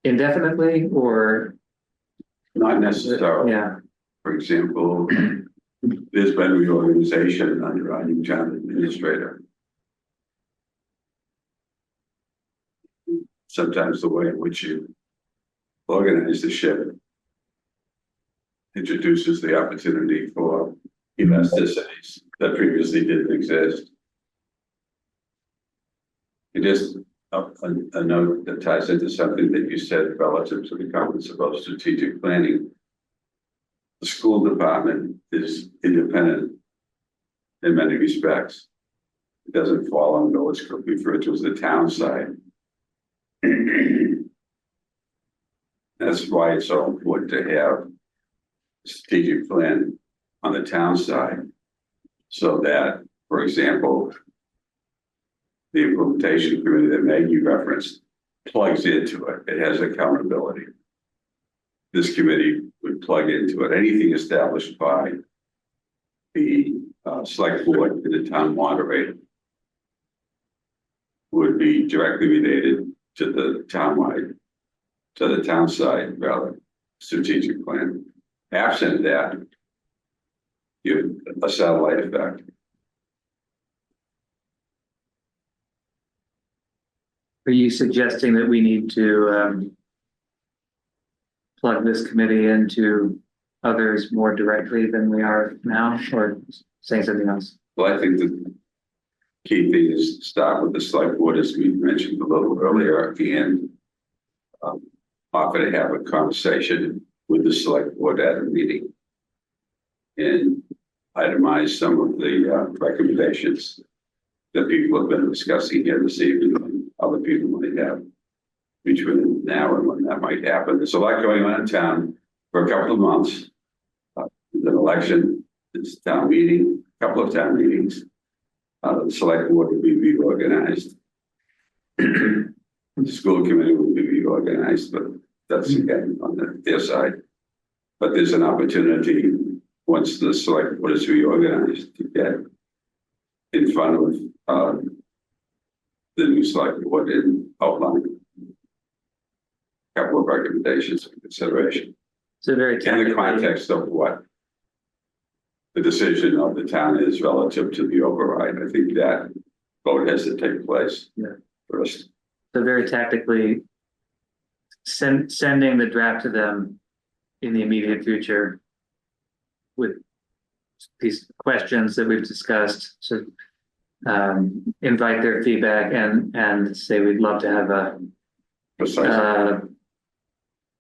indefinitely, or? Not necessarily. Yeah. For example, there's been reorganization under our new town administrator. Sometimes the way in which you organize the ship introduces the opportunity for elasticities that previously didn't exist. a note that ties into something that you said relative to the comments about strategic planning. The school department is independent in many respects. It doesn't fall under what's referred to as the town side. That's why it's so important to have a strategic plan on the town side, so that, for example, the implementation committee that Maggie referenced plugs into it. It has accountability. This committee would plug into it. Anything established by the select board and the town moderator would be directly related to the townwide, to the town side, rather, strategic plan. Absent that, you a satellite effect. Are you suggesting that we need to plug this committee into others more directly than we are now, or saying something else? Well, I think the key thing is to start with the select board, as we mentioned a little earlier, and offer to have a conversation with the select board at a meeting and itemize some of the recommendations that people have been discussing here this evening and other people might have between now and when that might happen. There's a lot going on in town for a couple of months. There's an election, it's a town meeting, a couple of town meetings. The select board will be reorganized. The school committee will be reorganized, but that's again on their side. But there's an opportunity once the select board is reorganized to get in front of the new select board and outline a couple of recommendations for consideration. So very In the technically, context of what the decision of the town is relative to the override. I think that vote has to take place first. so very tactically, sending the draft to them in the immediate future with these questions that we've discussed, so invite their feedback and say we'd love to have a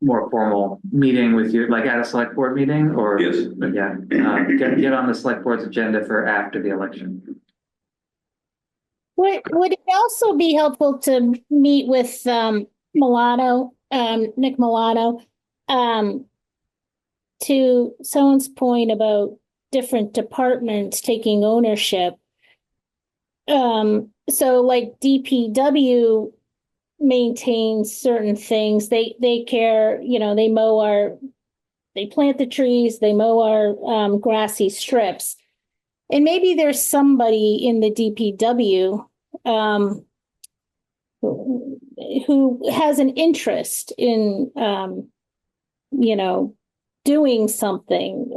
more formal meeting with you, like at a select board meeting, or Yes. yeah, get on the select board's agenda for after the election. Would it also be helpful to meet with Milano, Nick Milano, to someone's point about different departments taking ownership? So like DPW maintains certain things. They care, they plant the trees, they mow our grassy strips. And maybe there's somebody in the DPW who has an interest in doing something,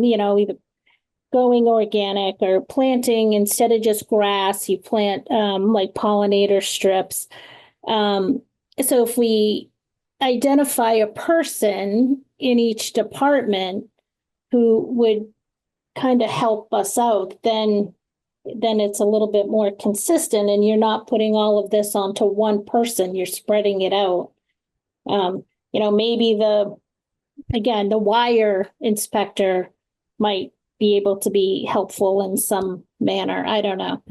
either going organic or planting instead of just grass, you plant like pollinator strips. So if we identify a person in each department who would kind of help us out, then it's a little bit more consistent and you're not putting all of this onto one person, you're spreading it out. Maybe the wire inspector might be able to be helpful in some manner. I don't know.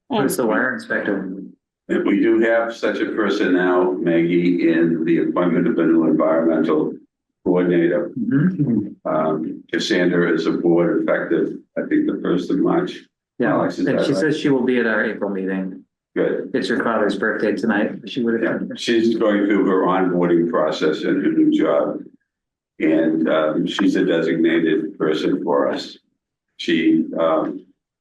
Who's the wire inspector? And we do have such a person now, Maggie, in the appointment of a new environmental coordinator. Cassandra is aboard effective, I think, the 1st of March. Yeah, Alex, is and that she right? says she will be at our April meeting. Good. It's your father's birthday tonight. She would have. She's going through her onboarding process in her new job. And she's a designated person for us. She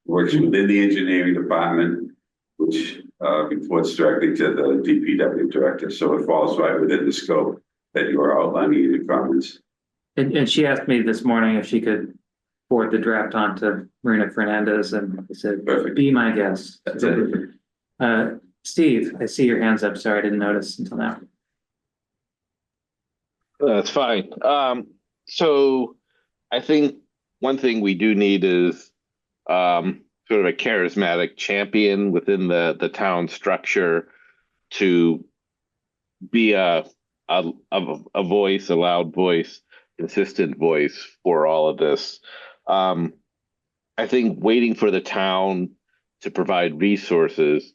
works within the engineering department, which reports directly to the DPW director. So it falls right within the scope that you are outlining in your comments. And she asked me this morning if she could forward the draft on to Marina Fernandez, and I said, Perfect. be my guest. That's it. Steve, I see your hands up. Sorry, I didn't notice until now. That's fine. So I think one thing we do need is sort of a charismatic champion within the town structure to be a voice, a loud voice, consistent voice for all of this. I think waiting for the town to provide resources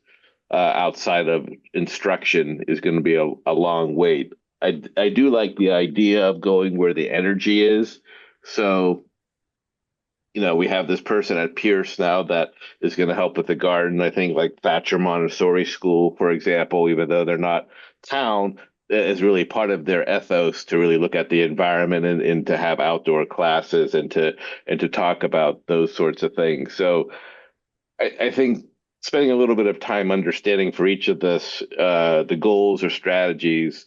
outside of instruction is going to be a long wait. I do like the idea of going where the energy is. So, we have this person at Pierce now that is going to help with the garden. I think like Thatcher Montessori School, for example, even though they're not town, is really part of their ethos to really look at the environment and to have outdoor classes and to talk about those sorts of things. So I think spending a little bit of time understanding for each of this, the goals or strategies,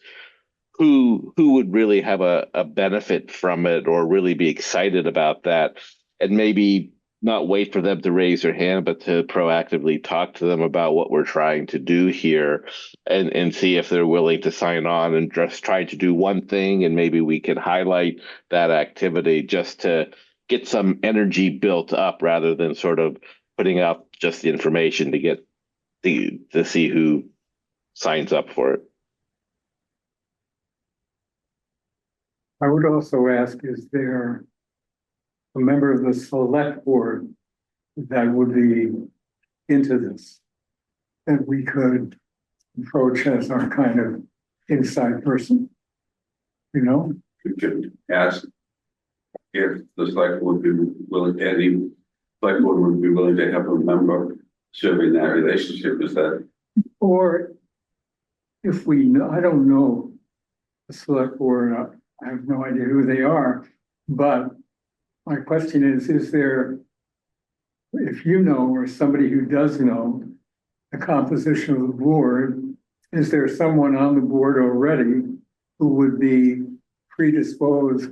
who would really have a benefit from it or really be excited about that, and maybe not wait for them to raise their hand, but to proactively talk to them about what we're trying to do here and see if they're willing to sign on and just try to do one thing. And maybe we can highlight that activity just to get some energy built up rather than sort of putting out just the information to get to see who signs up for it. I would also ask, is there a member of the select board that would be into this, that we could approach as our kind of inside person? You could ask if the select would be willing, any select board would be willing to have a member serving that relationship. Is that? Or if we know, I don't know the select board, I have no idea who they are, but my question is there, if you know, or somebody who does know the composition of the board, is there someone on the board already who would be predisposed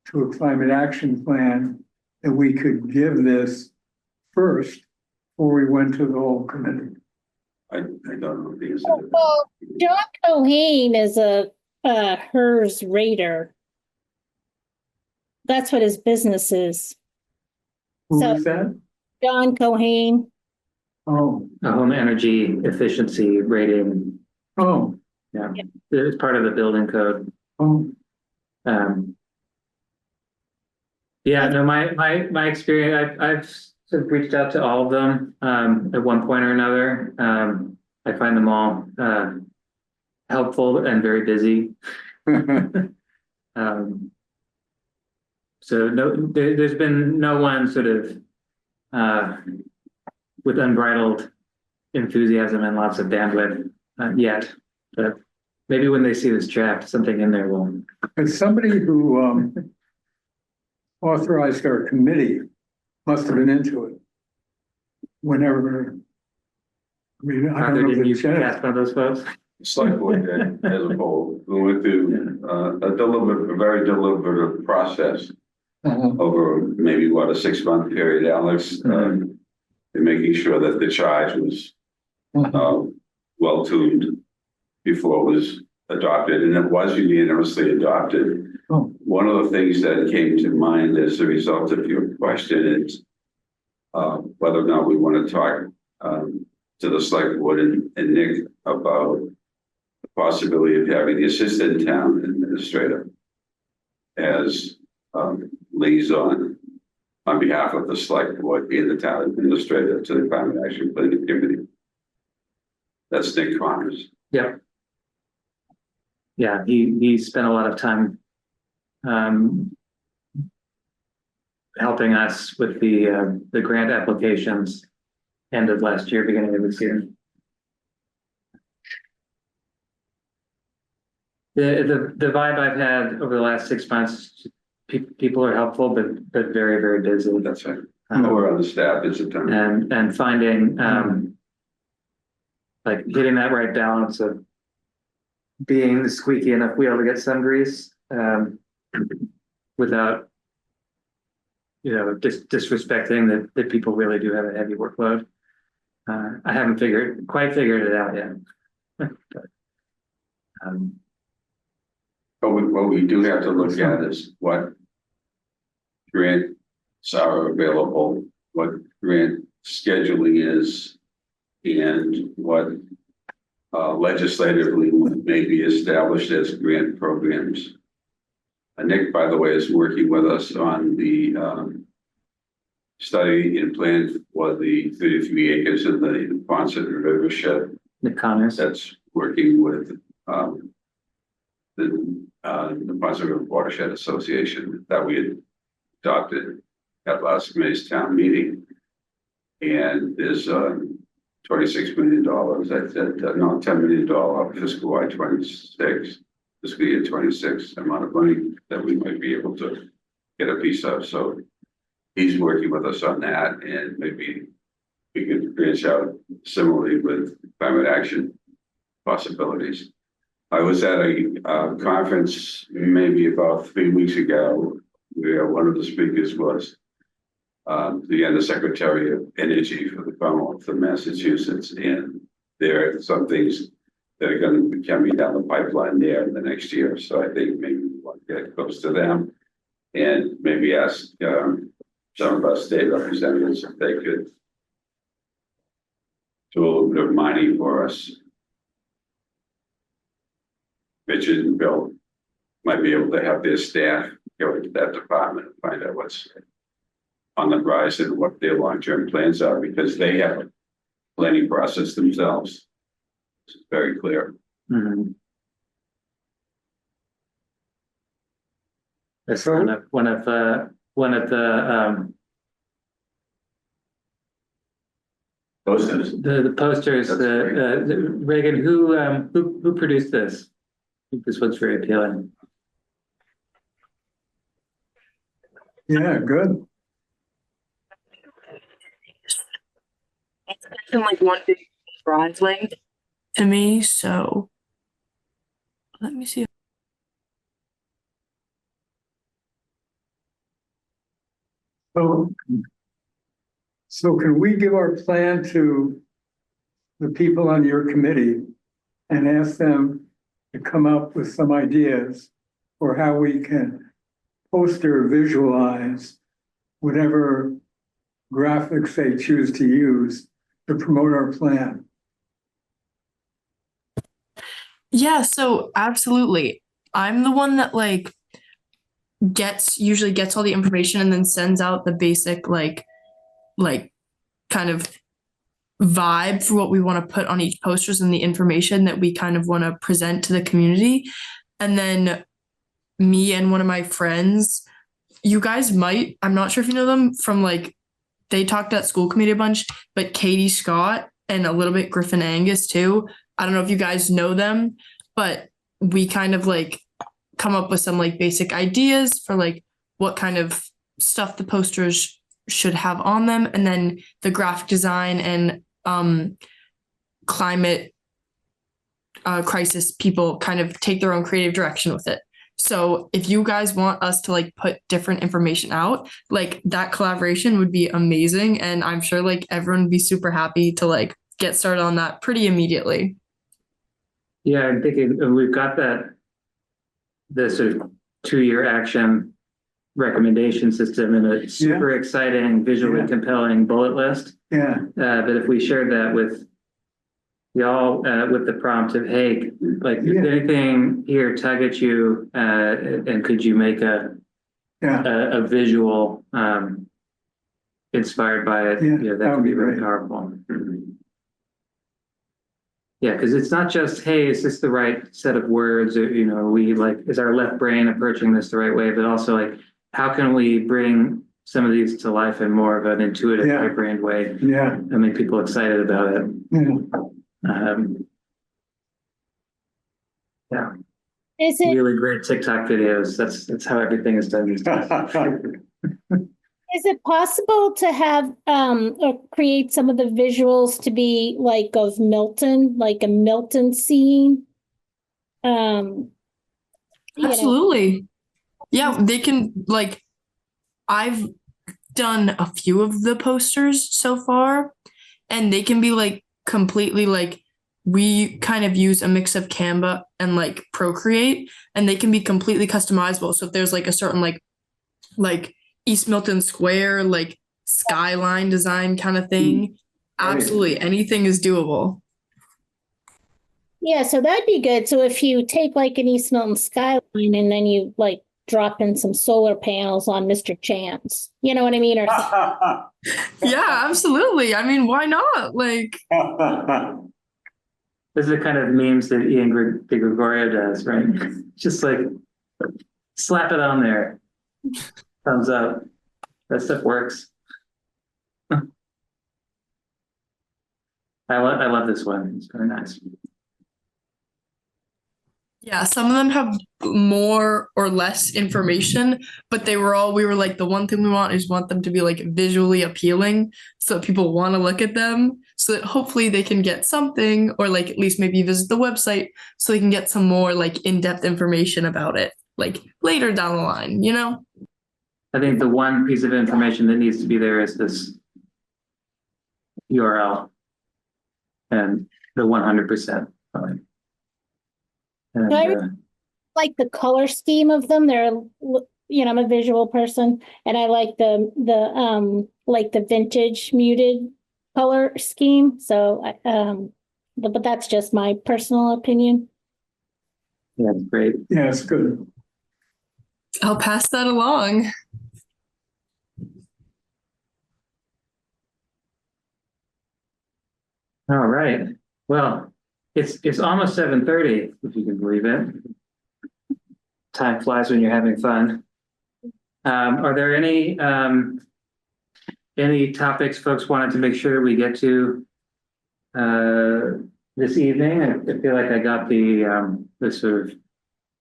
to a climate action plan that we could give this first before we went to the whole committee? I don't know the answer to that. Well, John Cohane is a HERS raider. That's what his business is. Who So- is that? John Cohane. Oh, A home energy efficiency rating. oh, It's part of the building code. oh, Yeah, no, my experience, I've sort of reached out to all of them at one point or another. I find them all helpful and very busy. So there's been no one sort of with unbridled enthusiasm and lots of bandwidth yet. But maybe when they see this draft, something in there will. As somebody who authorized our committee must have been into it. Whenever, I mean, I Arthur, don't know didn't you the chance. cast one of those folks? Select board did as a whole. We went through a very deliberative process over maybe a 6-month period, Alex, in making sure that the charge was well tuned before it was adopted, and it was unanimously adopted. Oh. One of the things that came to mind as a result of your question is whether or not we want to talk to the select board and Nick about the possibility of having the assistant town administrator as liaison on behalf of the select board, being the town administrator to the climate action planning committee. That's Nick Connors. Yep. Yeah, he spent a lot of time helping us with the grant applications end of last year, beginning of this year. The vibe I've had over the last 6 months, people are helpful, but very, very busy. That's right. We're on the staff in September. And finding like hitting that right balance of being the squeaky enough wheel to get some grease without disrespecting that people really do have a heavy workload. I haven't quite figured it out yet. But what we do have to look at is what grants are available, what grant scheduling is, and what legislatively may be established as grant programs. Nick, by the way, is working with us on the study and plan for the 33 acres in the Ponset River Shed. The Connors. That's working with the Ponset River Watershed Association that we had adopted at last May's town meeting. And there's $26 million, I said, no, $10 million fiscal Y 26, fiscal year 26 amount of money that we might be able to get a piece of. So he's working with us on that, and maybe we could branch out similarly with climate action possibilities. I was at a conference maybe about 3 weeks ago where one of the speakers was the Undersecretary of Energy for the Commonwealth of Massachusetts, and there are some things that are going to be coming down the pipeline there in the next year. So I think maybe we want to get close to them and maybe ask some of our state representatives if they could do a little bit of mining for us. Richard and Bill might be able to have their staff go into that department and find out what's on the horizon, what their long-term plans are, because they have a planning process themselves. It's very clear. Mm-hmm. That's one of the Posters. the posters. That's Reagan, who produced this? I think this one's very appealing. Yeah, good. It's been like one big driveway to me, so let me see. So can we give our plan to the people on your committee and ask them to come up with some ideas for how we can poster visualize whatever graphics they choose to use to promote our plan? Yeah, so absolutely. I'm the one that like usually gets all the information and then sends out the basic like kind of vibe for what we want to put on each posters and the information that we kind of want to present to the community. And then me and one of my friends, you guys might, I'm not sure if you know them from like, they talked at school committee a bunch, but Katie Scott and a little bit Griffin Angus too. I don't know if you guys know them, but we kind of like come up with some like basic ideas for like what kind of stuff the posters should have on them. And then the graphic design and climate crisis people kind of take their own creative direction with it. So if you guys want us to like put different information out, like that collaboration would be amazing. And I'm sure like everyone would be super happy to like get started on that pretty immediately. Yeah, I'm thinking we've got the sort of 2-year action recommendation system and a super exciting, visually compelling bullet list. Yeah. But if we shared that with y'all with the prompt of, hey, like, is there anything here tug at you, and could you make a visual inspired by it? Yeah, that would be very powerful. Yeah, because it's not just, hey, is this the right set of words, or we like, is our left brain approaching this the right way, but also like, how can we bring some of these to life in more of an intuitive right-brained way? Yeah. And make people excited about it. Yeah. Is it really great TikTok videos? That's how everything is done these days. Is it possible to have or create some of the visuals to be like of Milton, like a Milton scene? Absolutely. Yeah, they can like I've done a few of the posters so far, and they can be like completely like we kind of use a mix of Canva and like Procreate, and they can be completely customizable. So if there's like a certain like East Milton Square, like skyline design kind of thing, absolutely anything is doable. Yeah, so that'd be good. So if you take like an East Milton skyline and then you like drop in some solar panels on Mr. Chance, you know what I mean? Or Yeah, absolutely. I mean, why not? Like, Those are the kind of memes that Ian De Gregorio does, right? Just like slap it on there. Thumbs up. That stuff works. I love this one. It's very nice. yeah, some of them have more or less information, but we were like, the one thing we want is want them to be like visually appealing so that people want to look at them, so that hopefully they can get something, or like at least maybe visit the website so they can get some more like in-depth information about it, like later down the line, you know? I think the one piece of information that needs to be there is this URL and the 100%. And, I like the color scheme of them. They're, you know, I'm a visual person, and I like the vintage muted color scheme. So, but that's just my personal opinion. yeah, it's great. Yeah, it's good. I'll pass that along. All right. Well, it's almost 7:30, if you can believe it. Time flies when you're having fun. Are there any topics folks wanted to make sure that we get to this evening? I feel like I got the sort of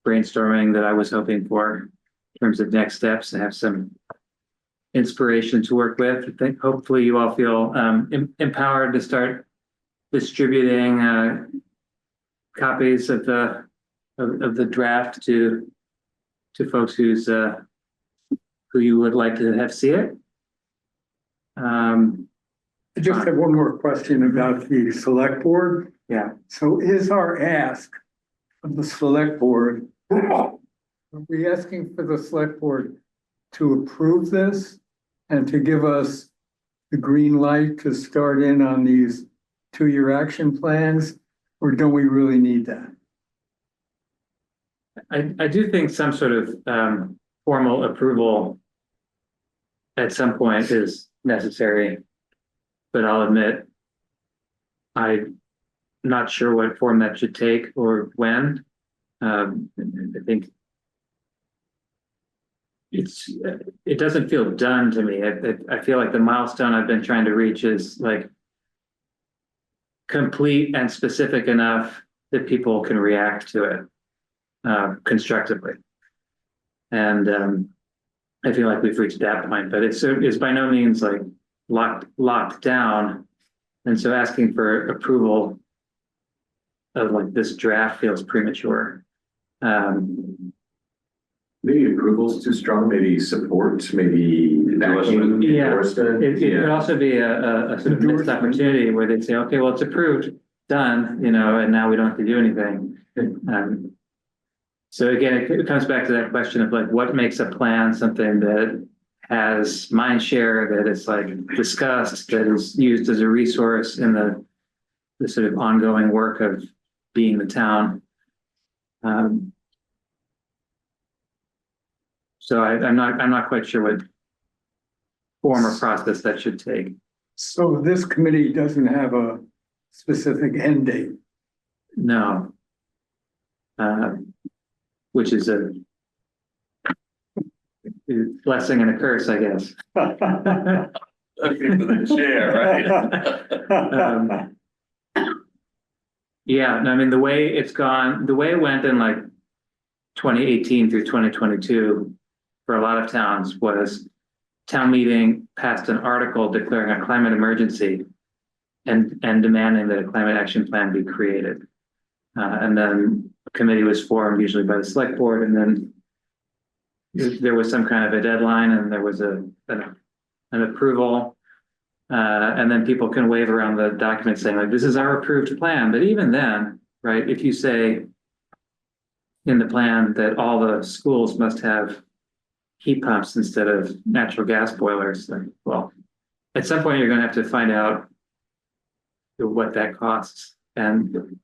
brainstorming that I was hoping for in terms of next steps, to have some inspiration to work with. I think hopefully you all feel empowered to start distributing copies of the draft to folks who you would like to have see it. I just have one more question about the select board. Yeah. So is our ask of the select board, are we asking for the select board to approve this and to give us the green light to start in on these 2-year action plans, or don't we really need that? I do think some sort of formal approval at some point is necessary, but I'll admit I'm not sure what form that should take or when. I think it doesn't feel done to me. I feel like the milestone I've been trying to reach is like complete and specific enough that people can react to it constructively. And I feel like we've reached that point, but it's by no means like locked down. And so asking for approval of like this draft feels premature. Maybe approval's too strong, maybe support, maybe endorsement. It could also be a sort of missed opportunity where they'd say, okay, well, it's approved, done, you know, and now we don't have to do anything. So again, it comes back to that question of like, what makes a plan something that has mind share, that is like discussed, that is used as a resource in the sort of ongoing work of being the town. So I'm not quite sure what form or process that should take. So this committee doesn't have a specific end date? No. Which is a blessing and a curse, I guess. Looking for the chair, right? Yeah, no, I mean, the way it went in like 2018 through 2022 for a lot of towns was town meeting passed an article declaring a climate emergency and demanding that a climate action plan be created. And then a committee was formed, usually by the select board, and then there was some kind of a deadline, and there was an approval. And then people can wave around the document saying like, this is our approved plan. But even then, right, if you say in the plan that all the schools must have heat pumps instead of natural gas boilers, then, well, at some point you're going to have to find out what that costs. And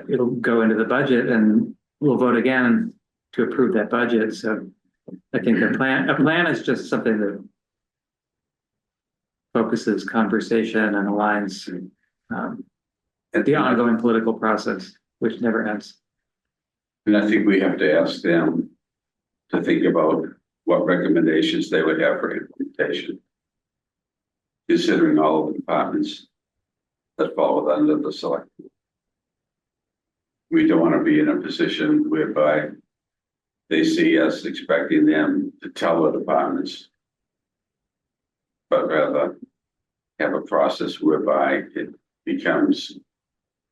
it'll go into the budget and we'll vote again to approve that budget. So I think a plan is just something that focuses conversation and aligns the ongoing political process, which never ends. And I think we have to ask them to think about what recommendations they would have for implementation, considering all of the departments that fall under the select. We don't want to be in a position whereby they see us expecting them to tell the departments, but rather have a process whereby it becomes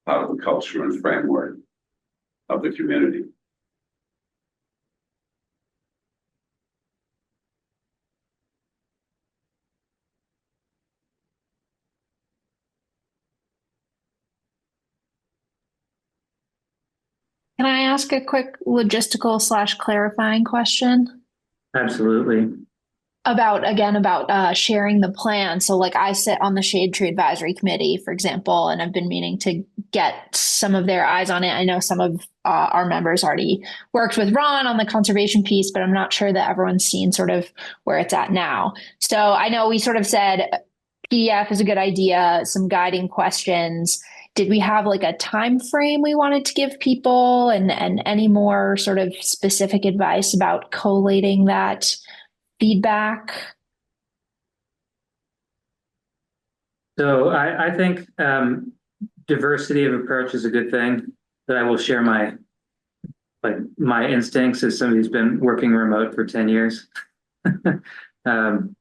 part of the culture and framework of the community. Can I ask a quick logistical / clarifying question? Absolutely. About sharing the plan. So like I sit on the Shade Tree Advisory Committee, for example, and I've been meaning to get some of their eyes on it. I know some of our members already worked with Ron on the conservation piece, but I'm not sure that everyone's seen sort of where it's at now. So I know we sort of said PDF is a good idea, some guiding questions. Did we have like a time frame we wanted to give people and any more sort of specific advice about collating that feedback? So I think diversity of approach is a good thing. That I will share my instincts as somebody who's been working remote for 10 years. And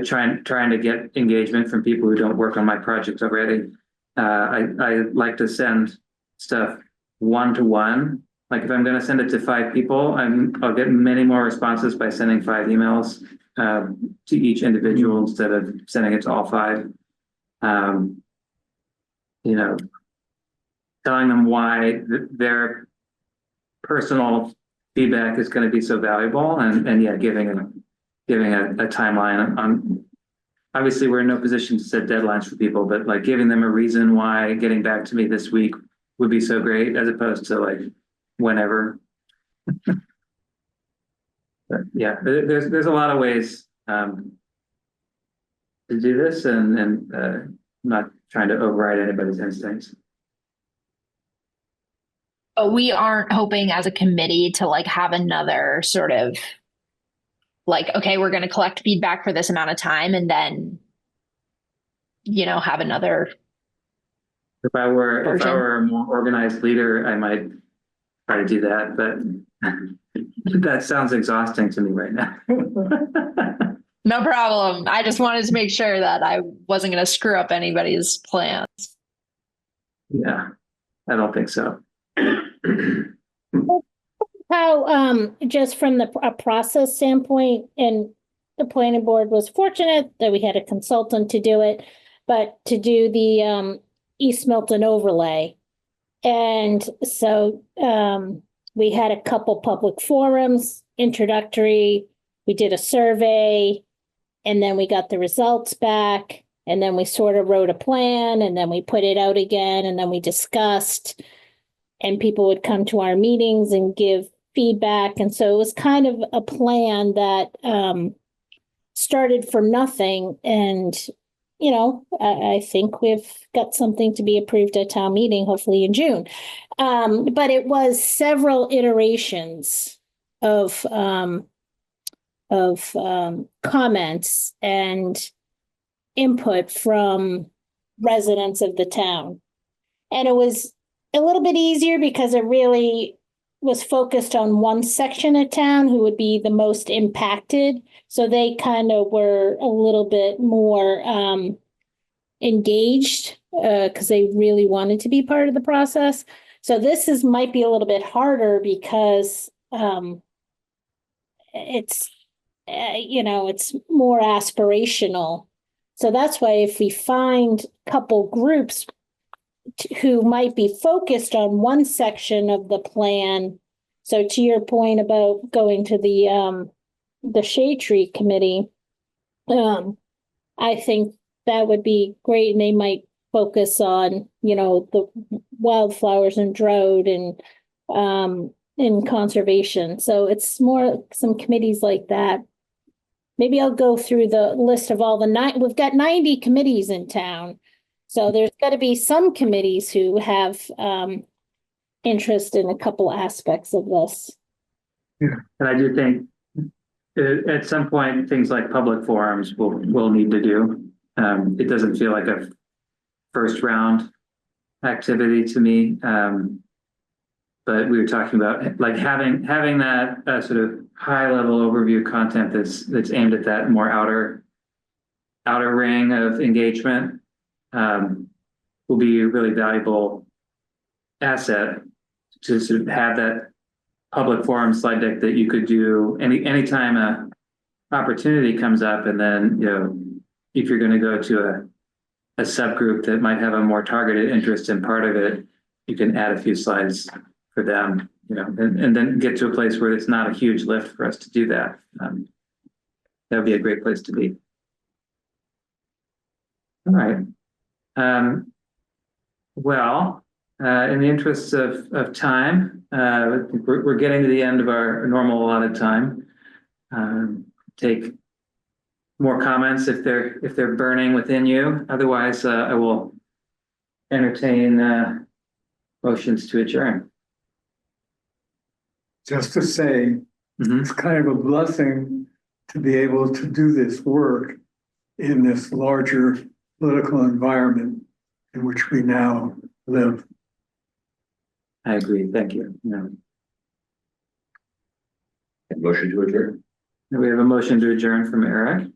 trying to get engagement from people who don't work on my projects already. I like to send stuff one-to-one. Like if I'm going to send it to 5 people, I'll get many more responses by sending 5 emails to each individual instead of sending it to all 5. Telling them why their personal feedback is going to be so valuable, and giving a timeline on. Obviously, we're in no position to set deadlines for people, but like giving them a reason why getting back to me this week would be so great, as opposed to like whenever. But yeah, there's a lot of ways to do this, and not trying to override anybody's instincts. But we aren't hoping as a committee to like have another sort of like, okay, we're going to collect feedback for this amount of time and then, have another. If I were a more organized leader, I might try to do that, but that sounds exhausting to me right now. No problem. I just wanted to make sure that I wasn't going to screw up anybody's plans. Yeah, I don't think so. How, just from a process standpoint, and the planning board was fortunate that we had a consultant to do it, but to do the East Milton overlay. And so we had a couple public forums, introductory, we did a survey, and then we got the results back, and then we sort of wrote a plan, and then we put it out again, and then we discussed, and people would come to our meetings and give feedback. And so it was kind of a plan that started from nothing. And, I think we've got something to be approved at town meeting, hopefully in June. But it was several iterations of comments and input from residents of the town. And it was a little bit easier because it really was focused on one section of town who would be the most impacted. So they kind of were a little bit more engaged because they really wanted to be part of the process. So this might be a little bit harder because it's more aspirational. So that's why if we find a couple groups who might be focused on one section of the plan. So to your point about going to the Shade Tree Committee, I think that would be great, and they might focus on, the wildflowers and drought and in conservation. So it's more some committees like that. Maybe I'll go through the list of all we've got 90 committees in town. So there's got to be some committees who have interest in a couple aspects of this. And I do think at some point, things like public forums will need to do. It doesn't feel like a first round activity to me. But we were talking about like having that sort of high level overview content that's aimed at that more outer ring of engagement will be a really valuable asset to sort of have that public forum slide deck that you could do anytime a opportunity comes up, and then if you're going to go to a subgroup that might have a more targeted interest in part of it, you can add a few slides for them, and then get to a place where it's not a huge lift for us to do that. That would be a great place to be. All right. Well, in the interests of time, we're getting to the end of our normal allotted time. Take more comments if they're burning within you. Otherwise, I will entertain motions to adjourn. Just to say, it's kind of a blessing to be able to do this work in this larger political environment in which we now live. I agree. Thank you. Motion to adjourn. We have a motion to adjourn from Eric.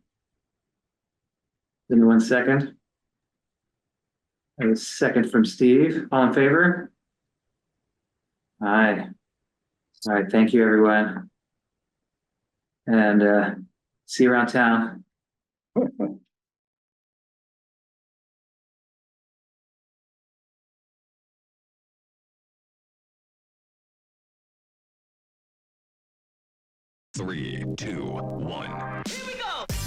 Anyone second? A second from Steve. All in favor? Aye. All right. Thank you, everyone. And see you around town. 3, 2, 1. Here we go.